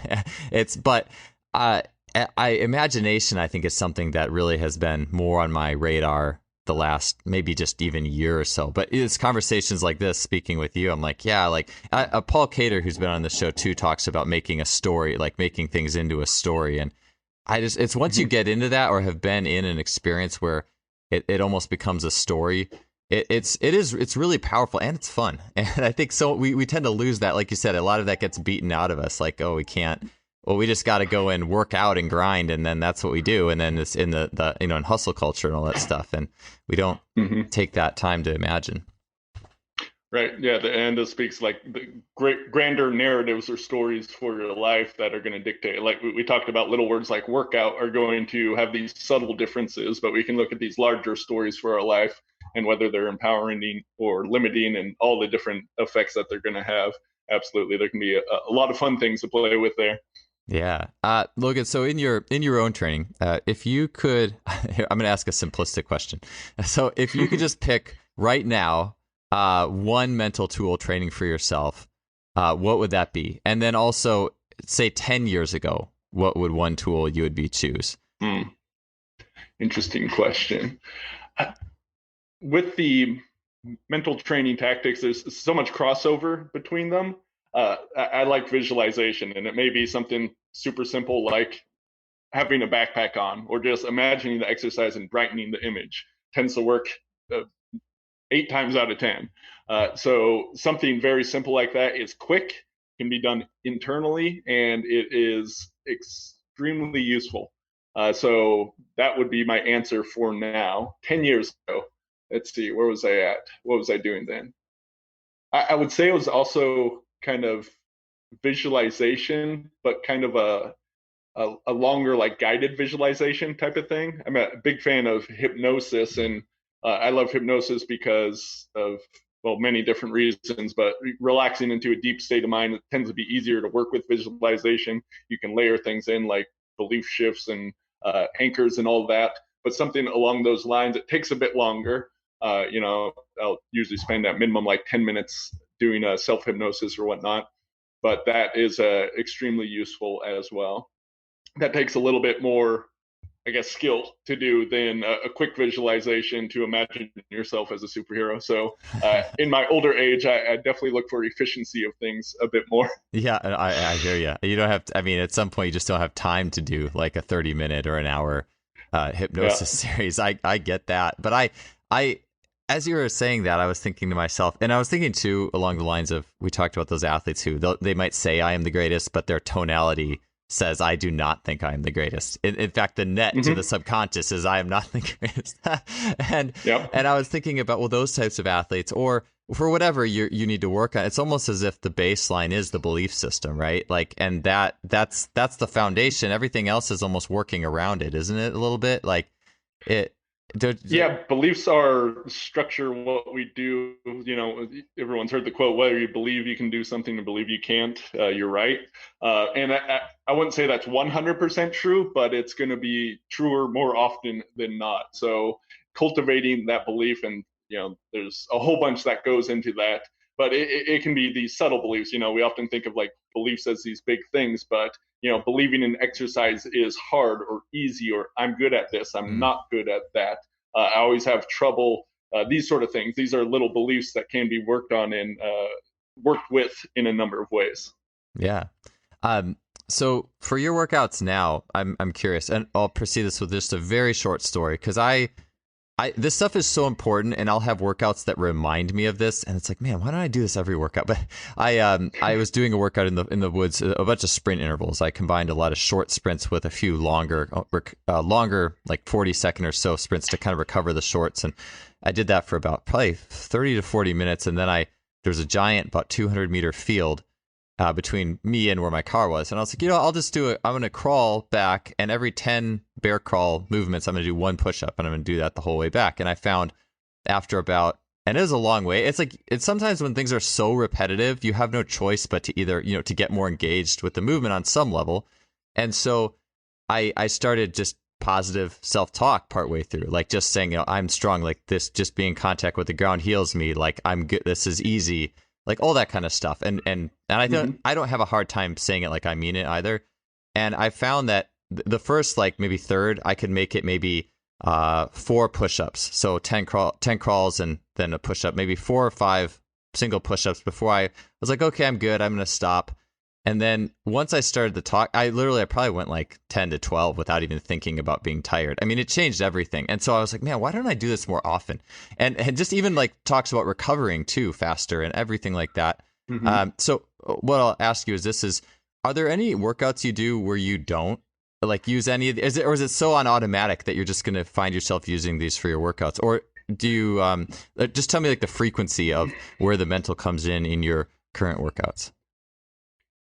Imagination, I think, is something that really has been more on my radar the last maybe just even year or so. But it's conversations like this, speaking with you, I'm like, Paul Cater, who's been on the show too, talks about making a story, like making things into a story. And it's once you get into that or have been in an experience where it almost becomes a story, it's really powerful and it's fun. And I think so we tend to lose that. Like you said, a lot of that gets beaten out of us. Like, oh, we just got to go and work out and grind, and then that's what we do. And then it's in the in hustle culture and all that stuff, and we don't take that time to imagine. Right. Yeah. And it speaks like the grander narratives or stories for your life that are going to dictate. Like we talked about, little words like workout are going to have these subtle differences, but we can look at these larger stories for our life and whether they're empowering or limiting and all the different effects that they're going to have. Absolutely. There can be a lot of fun things to play with there. Yeah. Logan, so in your own training, if you could, I'm going to ask a simplistic question. So if you could just pick right now, one mental tool training for yourself, what would that be? And then also say 10 years ago, what would one tool you would choose? Interesting question. With the mental training tactics, there's so much crossover between them. I like visualization, and it may be something super simple like having a backpack on, or just imagining the exercise and brightening the image. Tends to work 8 times out of 10. So something very simple like that is quick, can be done internally, and it is extremely useful. So that would be my answer for now. 10 years ago, let's see, where was I at? What was I doing then? I would say it was also kind of visualization, but kind of a longer like guided visualization type of thing. I'm a big fan of hypnosis, and I love hypnosis because of, well, many different reasons, but relaxing into a deep state of mind, it tends to be easier to work with visualization. You can layer things in like belief shifts and anchors and all that, but something along those lines, it takes a bit longer. I'll usually spend at minimum like 10 minutes doing a self-hypnosis or whatnot, but that is extremely useful as well. That takes a little bit more, I guess, skill to do than a quick visualization to imagine yourself as a superhero. So in my older age, I definitely look for efficiency of things a bit more. Yeah, I hear you. You don't have to, I mean, at some point you just don't have time to do like a 30-minute or an hour hypnosis Yeah. series. I get that. But I, as you were saying that, I was thinking to myself, and I was thinking too, along the lines of, we talked about those athletes who they might say I am the greatest, but their tonality says I do not think I am the greatest. In fact, the net to the subconscious is I am not the greatest. and Yep. and I was thinking about, well, those types of athletes, or for whatever you need to work on, it's almost as if the baseline is the belief system, right? Like, and that's the foundation. Everything else is almost working around it, isn't it? A little bit like it. Yeah, beliefs are structure what we do. Everyone's heard the quote, whether you believe you can do something or believe you can't, you're right. And I wouldn't say that's 100% true, but it's going to be truer more often than not. So cultivating that belief, and there's a whole bunch that goes into that, but it can be these subtle beliefs. We often think of like beliefs as these big things, but believing in exercise is hard or easy, or I'm good at this, I'm not good at that. I always have trouble. These sort of things. These are little beliefs that can be worked on and worked with in a number of ways. Yeah. So for your workouts now, I'm curious, and I'll proceed this with just a very short story, because I this stuff is so important, and I'll have workouts that remind me of this, and it's like, man, why don't I do this every workout? But I was doing a workout in the woods, a bunch of sprint intervals. I combined a lot of short sprints with a few longer like 40-second or so sprints to kind of recover the shorts, and I did that for about probably 30 to 40 minutes, and then there's a giant about 200-meter field between me and where my car was. And I was like, I'll just do it. I'm going to crawl back, and every 10 bear crawl movements, I'm going to do one push-up, and I'm going to do that the whole way back. And I found after about, and it was a long way. It's like, it's sometimes when things are so repetitive, you have no choice but to either, to get more engaged with the movement on some level. And so I started just positive self-talk partway through, like just saying, I'm strong, like this, just being in contact with the ground heals me, like I'm good, this is easy, like all that kind of stuff. And I don't have a hard time saying it like I mean it either. And I found that the first, like maybe third, I could make it maybe 4 push-ups. So 10 crawls and then a push-up, maybe 4 or 5 single push-ups before I was like, okay, I'm good, I'm going to stop. And then once I started the talk, I probably went like 10 to 12 without even thinking about being tired. I mean, it changed everything. And so I was like, man, why don't I do this more often? And just even like talks about recovering too faster and everything like that. So what I'll ask you is are there any workouts you do where you don't like use any of the, or is it so on automatic that you're just going to find yourself using these for your workouts? Or do you just tell me like the frequency of where the mental comes in your current workouts?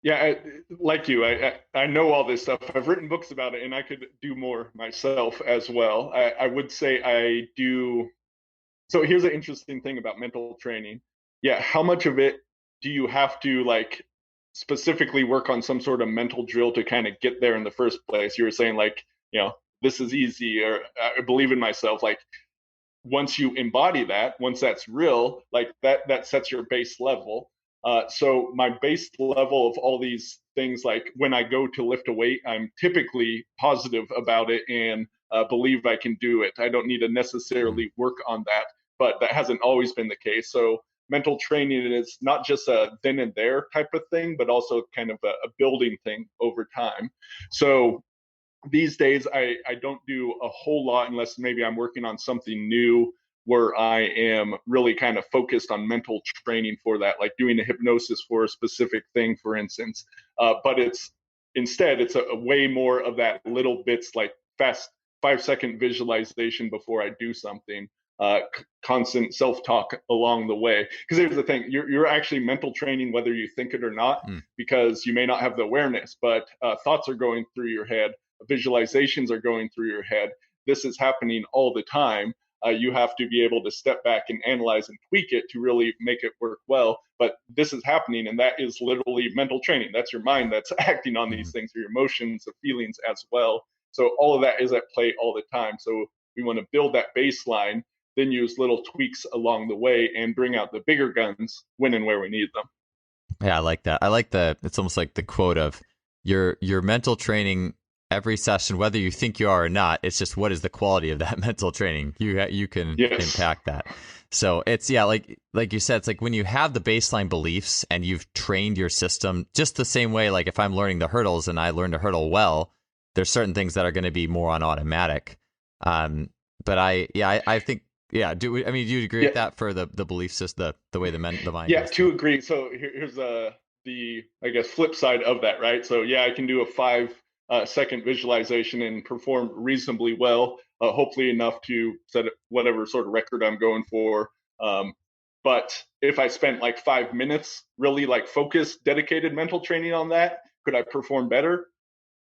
Yeah, like you, I know all this stuff. I've written books about it, and I could do more myself as well. I would say I do. So here's an interesting thing about mental training. Yeah, how much of it do you have to like specifically work on some sort of mental drill to kind of get there in the first place? You were saying like, this is easy, or I believe in myself. Like once you embody that, once that's real, like that sets your base level. So my base level of all these things, like when I go to lift a weight, I'm typically positive about it and believe I can do it. I don't need to necessarily work on that. but that hasn't always been the case. So mental training is not just a then and there type of thing, but also kind of a building thing over time. So these days I don't do a whole lot unless maybe I'm working on something new where I am really kind of focused on mental training for that, like doing a hypnosis for a specific thing, for instance. But it's a way more of that little bits, like fast 5-second visualization before I do something, constant self-talk along the way. Because here's the thing, you're actually mental training whether you think it or not, because you may not have the awareness, but thoughts are going through your head, visualizations are going through your head. This is happening all the time. You have to be able to step back and analyze and tweak it to really make it work well. But this is happening, and that is literally mental training. That's your mind that's acting on these things, your emotions, the feelings as well. So all of that is at play all the time. So we want to build that baseline, then use little tweaks along the way and bring out the bigger guns when and where we need them. Yeah, I like that. I like it's almost like the quote of your mental training every session, whether you think you are or not. It's just, what is the quality of that mental training? You can impact that. So it's, like you said, it's like when you have the baseline beliefs and you've trained your system just the same way. Like if I'm learning the hurdles and I learn to hurdle well, there's certain things that are going to be more on automatic. But I think, do you agree with that for the belief system, the way the mind? Yeah, to agree. So here's the I guess flip side of that, right? So I can do a 5-second visualization and perform reasonably well, hopefully enough to set whatever sort of record I'm going for. But if I spent like 5 minutes really like focused, dedicated mental training on that, could I perform better?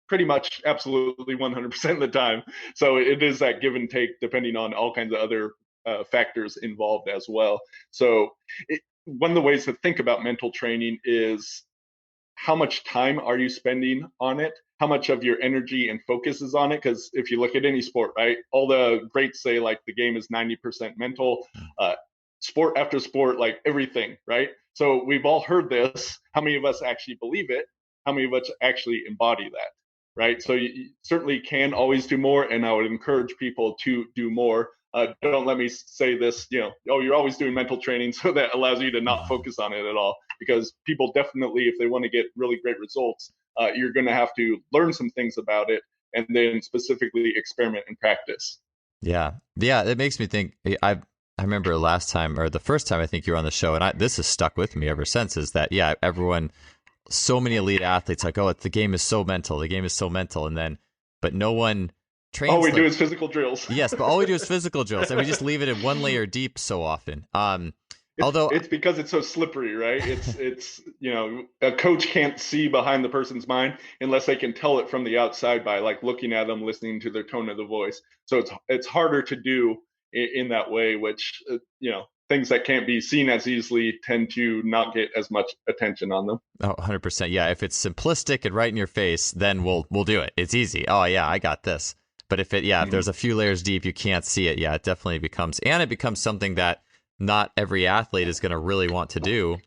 Pretty much, absolutely, 100% of the time. So it is that give and take depending on all kinds of other factors involved as well. So one of the ways to think about mental training is how much time are you spending on it? How much of your energy and focus is on it? Because if you look at any sport, right, all the greats say like the game is 90% mental, sport after sport, like everything, right? So we've all heard this. How many of us actually believe it? How many of us actually embody that, right? So you certainly can always do more, and I would encourage people to do more. Don't let me say this, you're always doing mental training, so that allows you to not focus on it at all. Because people definitely, if they want to get really great results, you're going to have to learn some things about it and then specifically experiment and practice. Yeah. It makes me think. I remember last time, or the first time I think you were on the show, and this has stuck with me ever since, is that, everyone, so many elite athletes, like, the game is so mental. The game is so mental. And then, but no one trains. All we do is physical drills. Yes, but all we do is physical drills. And we just leave it in one layer deep so often. Although it's because it's so slippery, right? It's a coach can't see behind the person's mind unless they can tell it from the outside by like looking at them, listening to their tone of the voice. So it's harder to do in that way, which things that can't be seen as easily tend to not get as much attention on them. Oh, 100%. Yeah, if it's simplistic and right in your face, then we'll do it. It's easy. Oh yeah, I got this. But if if there's a few layers deep, you can't see it. Yeah, it definitely becomes something that not every athlete is going to really want to do.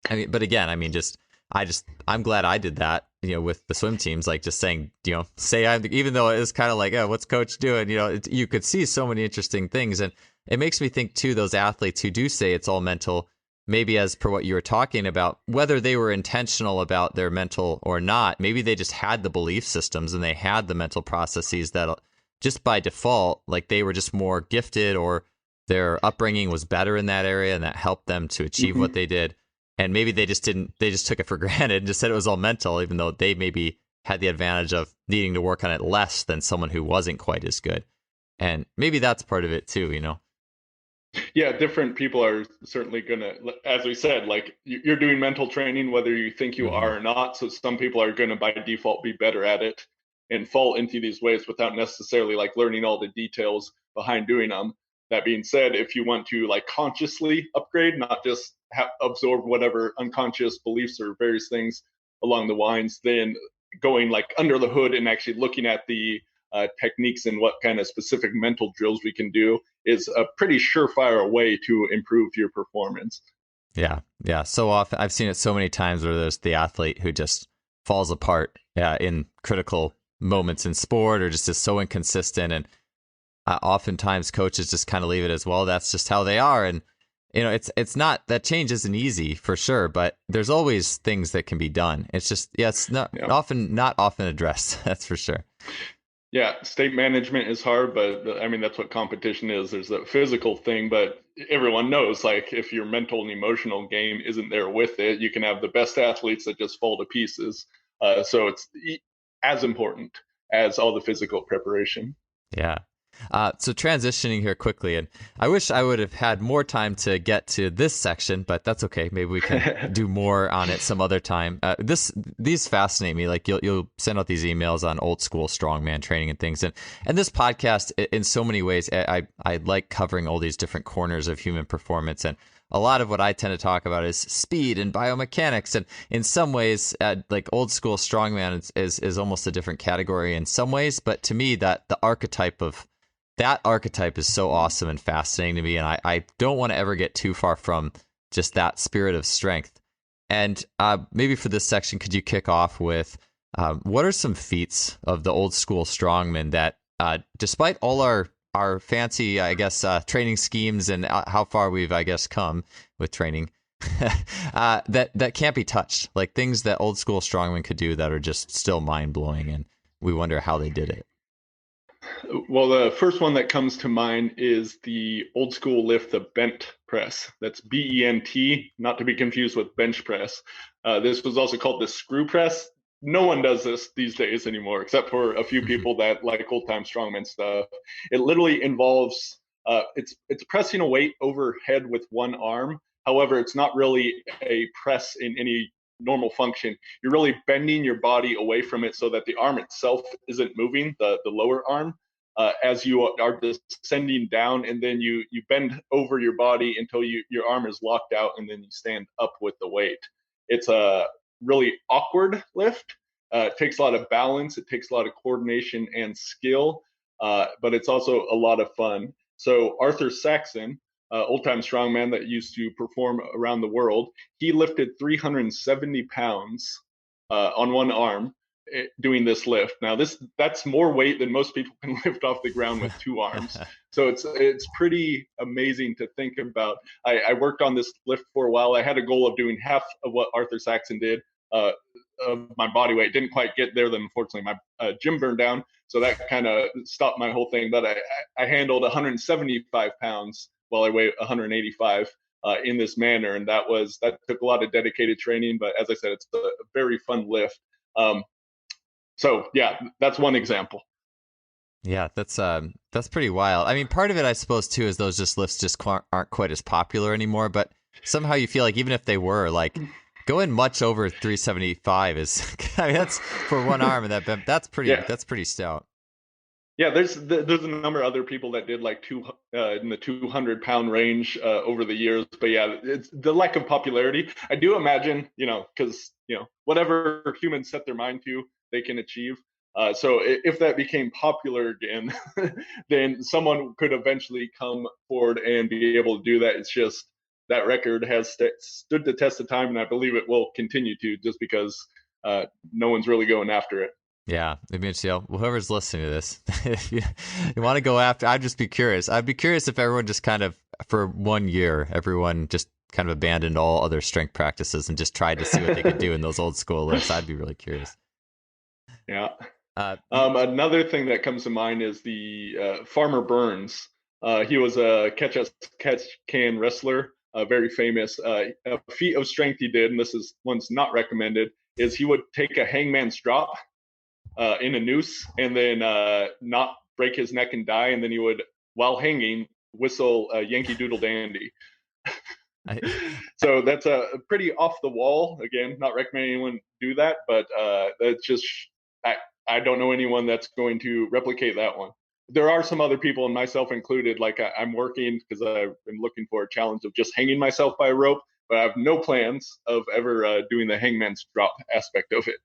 But again, I'm glad I did that, with the swim teams, like just saying, even though it was kind of like, oh, what's coach doing? You could see so many interesting things. And it makes me think too, those athletes who do say it's all mental, maybe as per what you were talking about, whether they were intentional about their mental or not, maybe they just had the belief systems and they had the mental processes that just by default, like they were just more gifted, or their upbringing was better in that area, and that helped them to achieve what they did. And maybe they just took it for granted and just said it was all mental, even though they maybe had the advantage of needing to work on it less than someone who wasn't quite as good. And maybe that's part of it too, Yeah, different people are certainly going to, as we said, like you're doing mental training, whether you think you are or not. So some people are going to by default be better at it and fall into these ways without necessarily like learning all the details behind doing them. That being said, if you want to like consciously upgrade, not just absorb whatever unconscious beliefs or various things along the lines, then going like under the hood and actually looking at the techniques and what kind of specific mental drills we can do is a pretty surefire way to improve your performance. Yeah. So often I've seen it so many times where there's the athlete who just falls apart in critical moments in sport, or just is so inconsistent. And oftentimes coaches just kind of leave it as, well, that's just how they are. And, it's not, that change isn't easy for sure, but there's always things that can be done. It's just, it's not often addressed. That's for sure. Yeah, state management is hard, but I mean, that's what competition is. There's a physical thing, but everyone knows, like, if your mental and emotional game isn't there with it, you can have the best athletes that just fall to pieces. So it's as important as all the physical preparation. Yeah. So transitioning here quickly, and I wish I would have had more time to get to this section, but that's okay. Maybe we can do more on it some other time. These fascinate me. Like, you'll send out these emails on old school strongman training and things, and this podcast, in so many ways, I like covering all these different corners of human performance, and a lot of what I tend to talk about is speed and biomechanics, and in some ways, like, old school strongman is almost a different category in some ways, but to me, that archetype is so awesome and fascinating to me, and I don't want to ever get too far from just that spirit of strength. And maybe for this section, could you kick off with what are some feats of the old school strongman that, despite all our fancy, I guess, training schemes and how far we've, I guess, come with training, that can't be touched, like things that old school strongmen could do that are just still mind blowing, and we wonder how they did it? Well, the first one that comes to mind is the old school lift, the bent press. That's BENT, not to be confused with bench press. This was also called the screw press. No one does this these days anymore, except for a few people that like old time strongman stuff. It literally involves it's pressing a weight overhead with one arm. However, it's not really a press in any normal function. You're really bending your body away from it so that the arm itself isn't moving, the lower arm, as you are descending down, and then you bend over your body until your arm is locked out, and then you stand up with the weight. It's a really awkward lift. It takes a lot of balance. It takes a lot of coordination and skill, but it's also a lot of fun. So Arthur Saxon, old-time strongman that used to perform around the world, he lifted 370 pounds on one arm doing this lift. Now, that's more weight than most people can lift off the ground with two arms. So it's pretty amazing to think about. I worked on this lift for a while. I had a goal of doing half of what Arthur Saxon did of my body weight. Didn't quite get there. Then, unfortunately, my gym burned down. So that kind of stopped my whole thing. But I handled 175 pounds while I weigh 185 in this manner. And that took a lot of dedicated training. But as I said, it's a very fun lift. So yeah, that's one example. Yeah, that's pretty wild. I mean, part of it, I suppose, too, is those lifts aren't quite as popular anymore. But somehow you feel like even if they were, like, going much over 375 is, I mean, that's for one arm, and that's pretty stout. Yeah, there's a number of other people that did like in the 200-pound range over the years, but yeah, it's the lack of popularity. I do imagine, because whatever humans set their mind to, they can achieve. So if that became popular again, then someone could eventually come forward and be able to do that. It's just that record has stood the test of time, and I believe it will continue to, just because no one's really going after it. Yeah, it means, whoever's listening to this, if you want to go after, I'd just be curious. I'd be curious if everyone just kind of, for 1 year, everyone just kind of abandoned all other strength practices and just tried to see what they could do in those old school lifts. I'd be really curious. Yeah. Another thing that comes to mind is the Farmer Burns. He was a catch-can wrestler, very famous. A feat of strength he did, and this is one's not recommended, is he would take a hangman's drop in a noose and then not break his neck and die, and then he would, while hanging, whistle Yankee Doodle Dandy. So that's a pretty off the wall. Again, not recommending anyone do that, but that's just, I don't know anyone that's going to replicate that one. There are some other people, and myself included, like I'm working because I've been looking for a challenge of just hanging myself by a rope, but I have no plans of ever doing the hangman's drop aspect of it.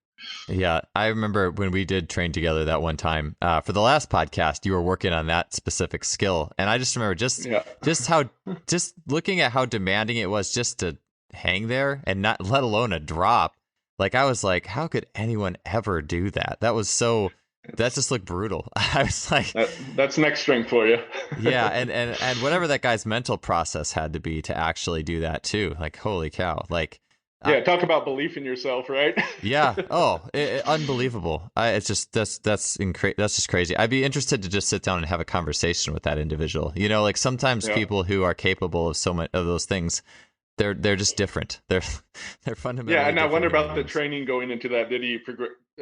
Yeah, I remember when we did train together that one time for the last podcast, you were working on that specific skill. And I just remember just looking at how demanding it was just to hang there and not, let alone a drop. Like, I was like, how could anyone ever do that? That was so that just looked brutal. I was like, That's neck strength for you. yeah, and whatever that guy's mental process had to be to actually do that too. Like, holy cow! Like, Yeah, talk about belief in yourself, right? yeah. Oh, unbelievable. It's just that's that's just crazy. I'd be interested to just sit down and have a conversation with that individual. You know, like sometimes Yeah. people who are capable of so much of those things, they're just different. They're fundamentally Yeah, and I different wonder human about the beings. training going into that. Did he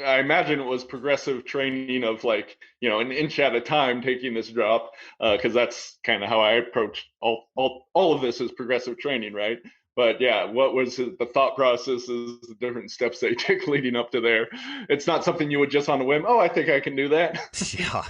I imagine it was progressive training of like, an inch at a time taking this drop, because that's kind of how I approach all of this is progressive training, right? But yeah, what was the thought processes, the different steps they took leading up to there? It's not something you would just on a whim. Oh, I think I can do that. Yeah.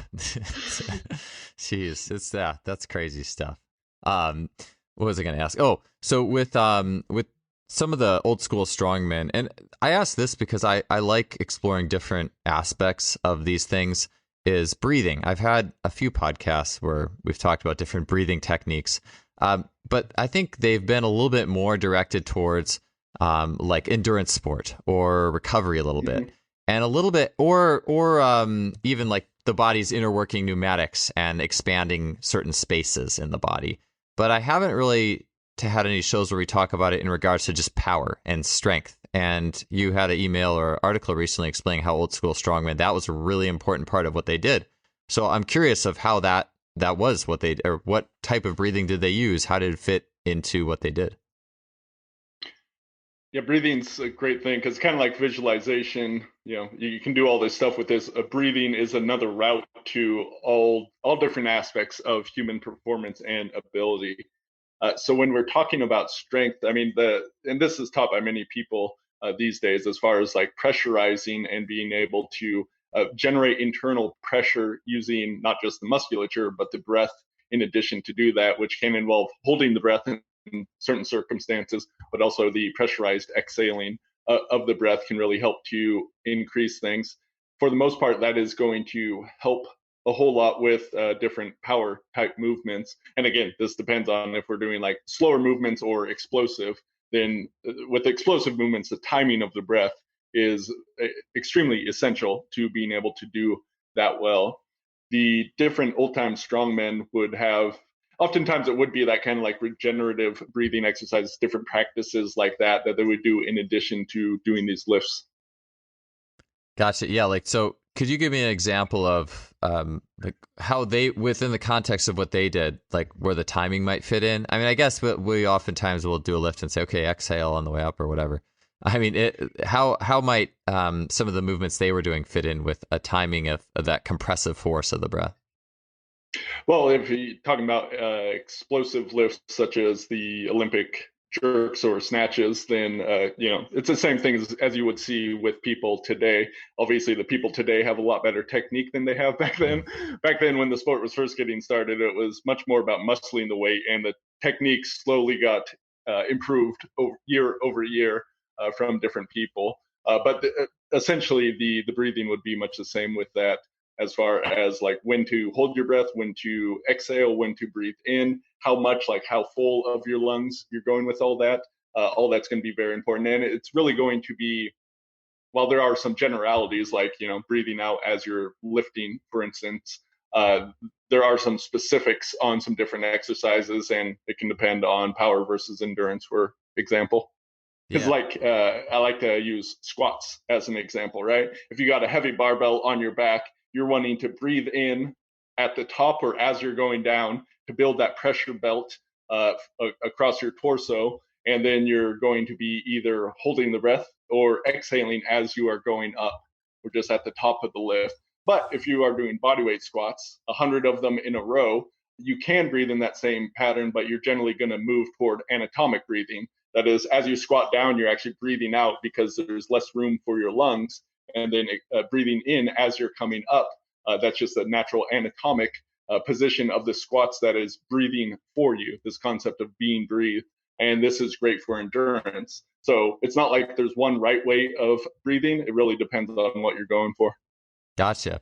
Jeez, it's that's crazy stuff. Um, what was I going to ask? Oh, so with some of the old school strongmen, and I ask this because I like exploring different aspects of these things, is breathing. I've had a few podcasts where we've talked about different breathing techniques, but I think they've been a little bit more directed towards like endurance sport or recovery a little bit, and a little bit, or even like the body's inner working pneumatics and expanding certain spaces in the body. But I haven't really had any shows where we talk about it in regards to just power and strength. And you had an email or article recently explaining how old school strongman, that was a really important part of what they did. So I'm curious of how that was what they, or what type of breathing did they use? How did it fit into what they did? Yeah, breathing's a great thing because kind of like visualization, you can do all this stuff with this. Breathing is another route to all different aspects of human performance and ability. So when we're talking about strength, I mean, and this is taught by many people these days, as far as like pressurizing and being able to generate internal pressure using not just the musculature but the breath in addition to do that, which can involve holding the breath in certain circumstances, but also the pressurized exhaling of the breath can really help to increase things. For the most part, that is going to help a whole lot with different power type movements. And again, this depends on if we're doing like slower movements or explosive. Then with explosive movements, the timing of the breath is extremely essential to being able to do that well. The different old time strongmen would have, oftentimes it would be that kind of like regenerative breathing exercises, different practices like that they would do in addition to doing these lifts. Gotcha. Yeah. Like, so could you give me an example of like how they, within the context of what they did, like where the timing might fit in? I mean, I guess we oftentimes will do a lift and say, okay, exhale on the way up or whatever. I mean, how might some of the movements they were doing fit in with a timing of that compressive force of the breath? Well, if you're talking about explosive lifts such as the Olympic jerks or snatches, then it's the same thing as you would see with people today. Obviously, the people today have a lot better technique than they have back then. Back then, when the sport was first getting started, it was much more about muscling the weight, and the technique slowly got improved year over year from different people. But essentially, the breathing would be much the same with that, as far as like when to hold your breath, when to exhale, when to breathe in, how much, like how full of your lungs you're going with all that. All that's going to be very important. And it's really going to be, while there are some generalities like, breathing out as you're lifting, for instance, there are some specifics on some different exercises, and it can depend on power versus endurance, for example. Because Yeah. like I like to use squats as an example, right? If you got a heavy barbell on your back, you're wanting to breathe in at the top or as you're going down to build that pressure belt across your torso, and then you're going to be either holding the breath or exhaling as you are going up, or just at the top of the lift. But if you are doing bodyweight squats, 100 of them in a row, you can breathe in that same pattern, but you're generally going to move toward anatomic breathing. That is, as you squat down, you're actually breathing out because there's less room for your lungs, and then breathing in as you're coming up. That's just a natural anatomic position of the squats that is breathing for you, this concept of being breathed. And this is great for endurance. So it's not like there's one right way of breathing. It really depends on what you're going for. Gotcha.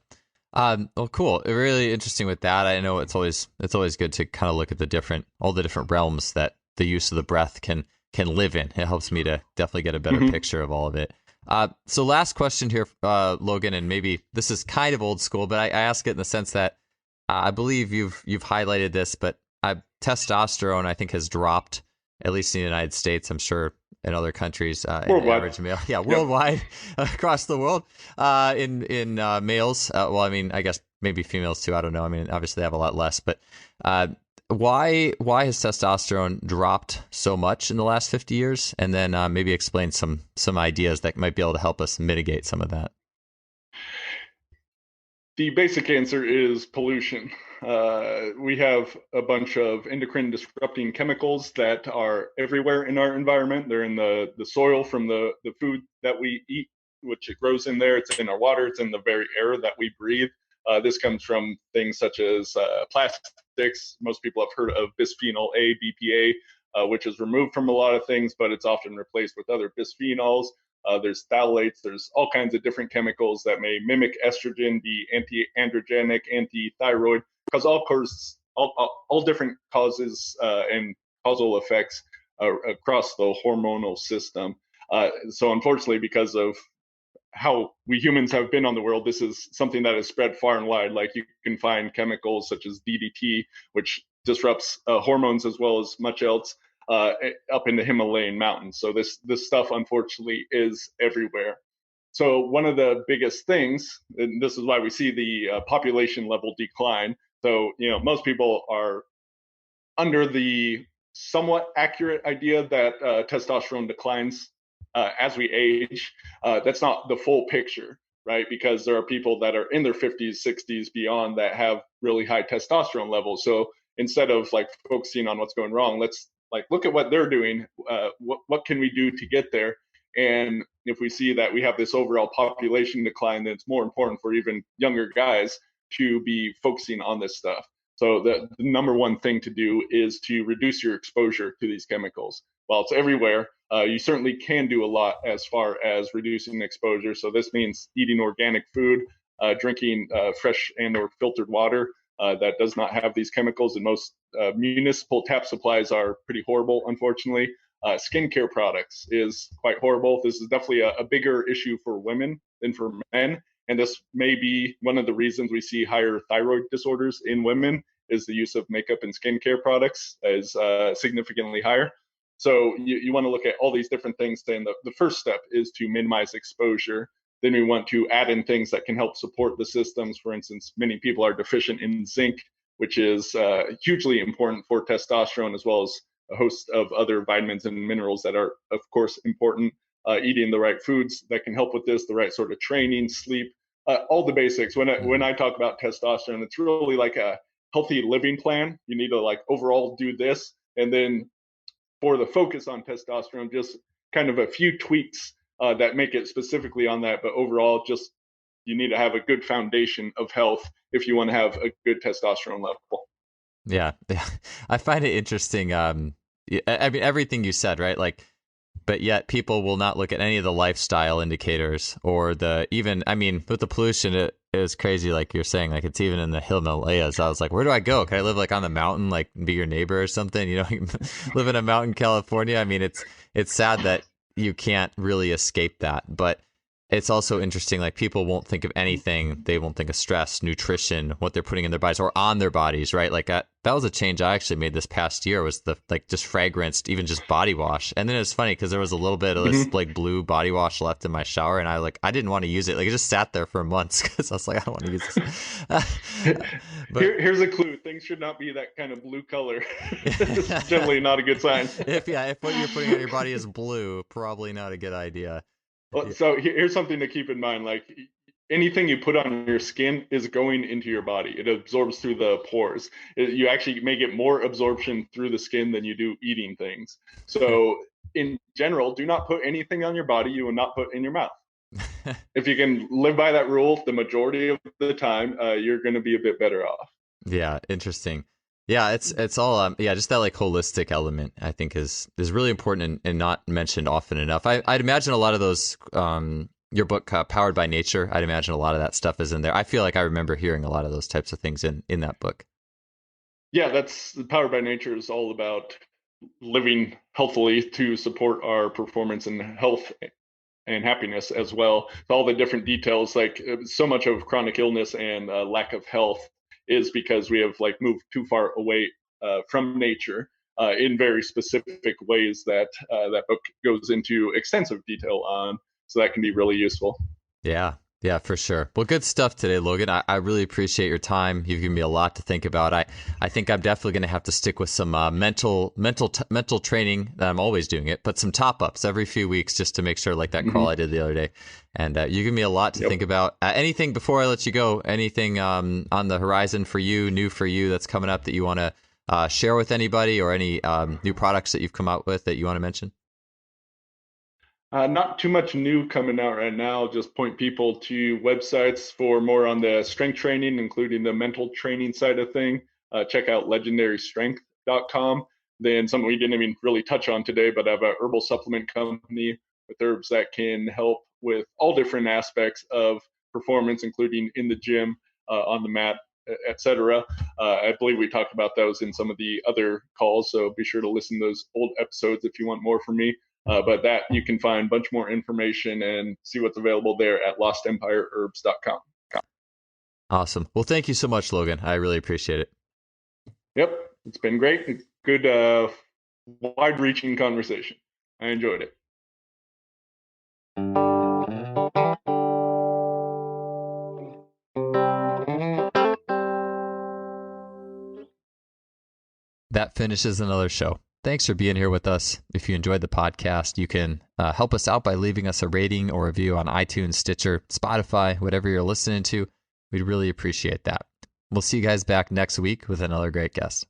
Well, cool. Really interesting with that. I know it's always good to kind of look at all the different realms that the use of the breath can live in. It helps me to definitely get a better picture of all of it. So last question here, Logan, and maybe this is kind of old school, but I ask it in the sense that I believe you've highlighted this, but testosterone I think has dropped, at least in the United States. I'm sure in other countries, in average male, yeah, worldwide, across the world, in males. Well, I mean, I guess maybe females too. I don't know. I mean, obviously they have a lot less, but why has testosterone dropped so much in the last 50 years? And then maybe explain some ideas that might be able to help us mitigate some of that. The basic answer is pollution. We have a bunch of endocrine disrupting chemicals that are everywhere in our environment. They're in the soil from the food that we eat, which it grows in there. It's in our water. It's in the very air that we breathe. This comes from things such as plastics. Most people have heard of bisphenol A, BPA, which is removed from a lot of things, but it's often replaced with other bisphenols. There's phthalates. There's all kinds of different chemicals that may mimic estrogen, be anti-androgenic, anti-thyroid, cause all different causes and causal effects across the hormonal system. So unfortunately, because of how we humans have been on the world, this is something that has spread far and wide. Like you can find chemicals such as DDT, which disrupts hormones as well as much else, up in the Himalayan mountains. So this stuff, unfortunately, is everywhere. So one of the biggest things, and this is why we see the population level decline. So most people are under the somewhat accurate idea that testosterone declines as we age. That's not the full picture, right? Because there are people that are in their 50s, 60s, beyond that have really high testosterone levels. So instead of like focusing on what's going wrong, let's like look at what they're doing. What can we do to get there? And if we see that we have this overall population decline, then it's more important for even younger guys to be focusing on this stuff. So the number one thing to do is to reduce your exposure to these chemicals. While it's everywhere, you certainly can do a lot as far as reducing exposure. So this means eating organic food, drinking fresh and or filtered water that does not have these chemicals. And most municipal tap supplies are pretty horrible, unfortunately. Skincare products is quite horrible. This is definitely a bigger issue for women than for men. And this may be one of the reasons we see higher thyroid disorders in women, is the use of makeup and skincare products is significantly higher. So you want to look at all these different things. Saying the first step is to minimize exposure. Then we want to add in things that can help support the systems. For instance, many people are deficient in zinc, which is hugely important for testosterone, as well as a host of other vitamins and minerals that are, of course, important. Eating the right foods that can help with this, the right sort of training, sleep, all the basics. When I talk about testosterone, it's really like a healthy living plan. You need to like overall do this, and then for the focus on testosterone, just kind of a few tweaks that make it specifically on that. But overall, just you need to have a good foundation of health if you want to have a good testosterone level. Yeah, I find it interesting. I mean, everything you said, right? Like, but yet people will not look at any of the lifestyle indicators or I mean, with the pollution, it was crazy. Like you're saying, like it's even in the Himalayas. I was like, where do I go? Can I live like on the mountain, like be your neighbor or something? Live in a mountain, California. I mean, it's sad that you can't really escape that, but it's also interesting, like people won't think of anything. They won't think of stress, nutrition, what they're putting in their bodies or on their bodies, right? Like that was a change I actually made this past year, was the like just fragranced, even just body wash. And then it's funny because there was a little bit of this like blue body wash left in my shower, and I didn't want to use it. Like it just sat there for months because I was like, I don't want to use this. But here's a clue: things should not be that kind of blue color. It's generally not a good sign. If what you're putting on your body is blue, probably not a good idea. Well, so here's something to keep in mind. Like anything you put on your skin is going into your body. It absorbs through the pores. You actually may get more absorption through the skin than you do eating things. So in general, do not put anything on your body you will not put in your mouth. If you can live by that rule the majority of the time, you're going to be a bit better off. Yeah, interesting. Yeah, it's all just that like holistic element I think is really important and not mentioned often enough. I'd imagine a lot of those your book Powered by Nature, I'd imagine a lot of that stuff is in there. I feel like I remember hearing a lot of those types of things in that book. Yeah, that's Powered by Nature is all about living healthily to support our performance and health and happiness as well. All the different details, like so much of chronic illness and lack of health is because we have like moved too far away from nature in very specific ways that that book goes into extensive detail on. So that can be really useful. Yeah. Yeah, for sure. Well, good stuff today, Logan. I really appreciate your time. You've given me a lot to think about. I think I'm definitely going to have to stick with some mental training. That I'm always doing it, but some top ups every few weeks just to make sure, like that crawl I did the other day. And you give me a lot to think about. Anything before I let you go? Anything on the horizon for you, new for you, that's coming up that you want to share with anybody, or any new products that you've come out with that you want to mention? Not too much new coming out right now. Just point people to websites for more on the strength training, including the mental training side of thing. Check out legendarystrength.com. Then something we didn't even really touch on today, but I have a herbal supplement company with herbs that can help with all different aspects of performance, including in the gym, on the mat, etc. I believe we talked about those in some of the other calls, so be sure to listen to those old episodes if you want more from me. But that you can find a bunch more information and see what's available there at lostempireherbs.com. Awesome. Well, thank you so much, Logan. I really appreciate it. Yep, it's been great. Good, wide-reaching conversation. I enjoyed it. That finishes another show. Thanks for being here with us. If you enjoyed the podcast, you can help us out by leaving us a rating or review on iTunes, Stitcher, Spotify, whatever you're listening to. We'd really appreciate that. We'll see you guys back next week with another great guest.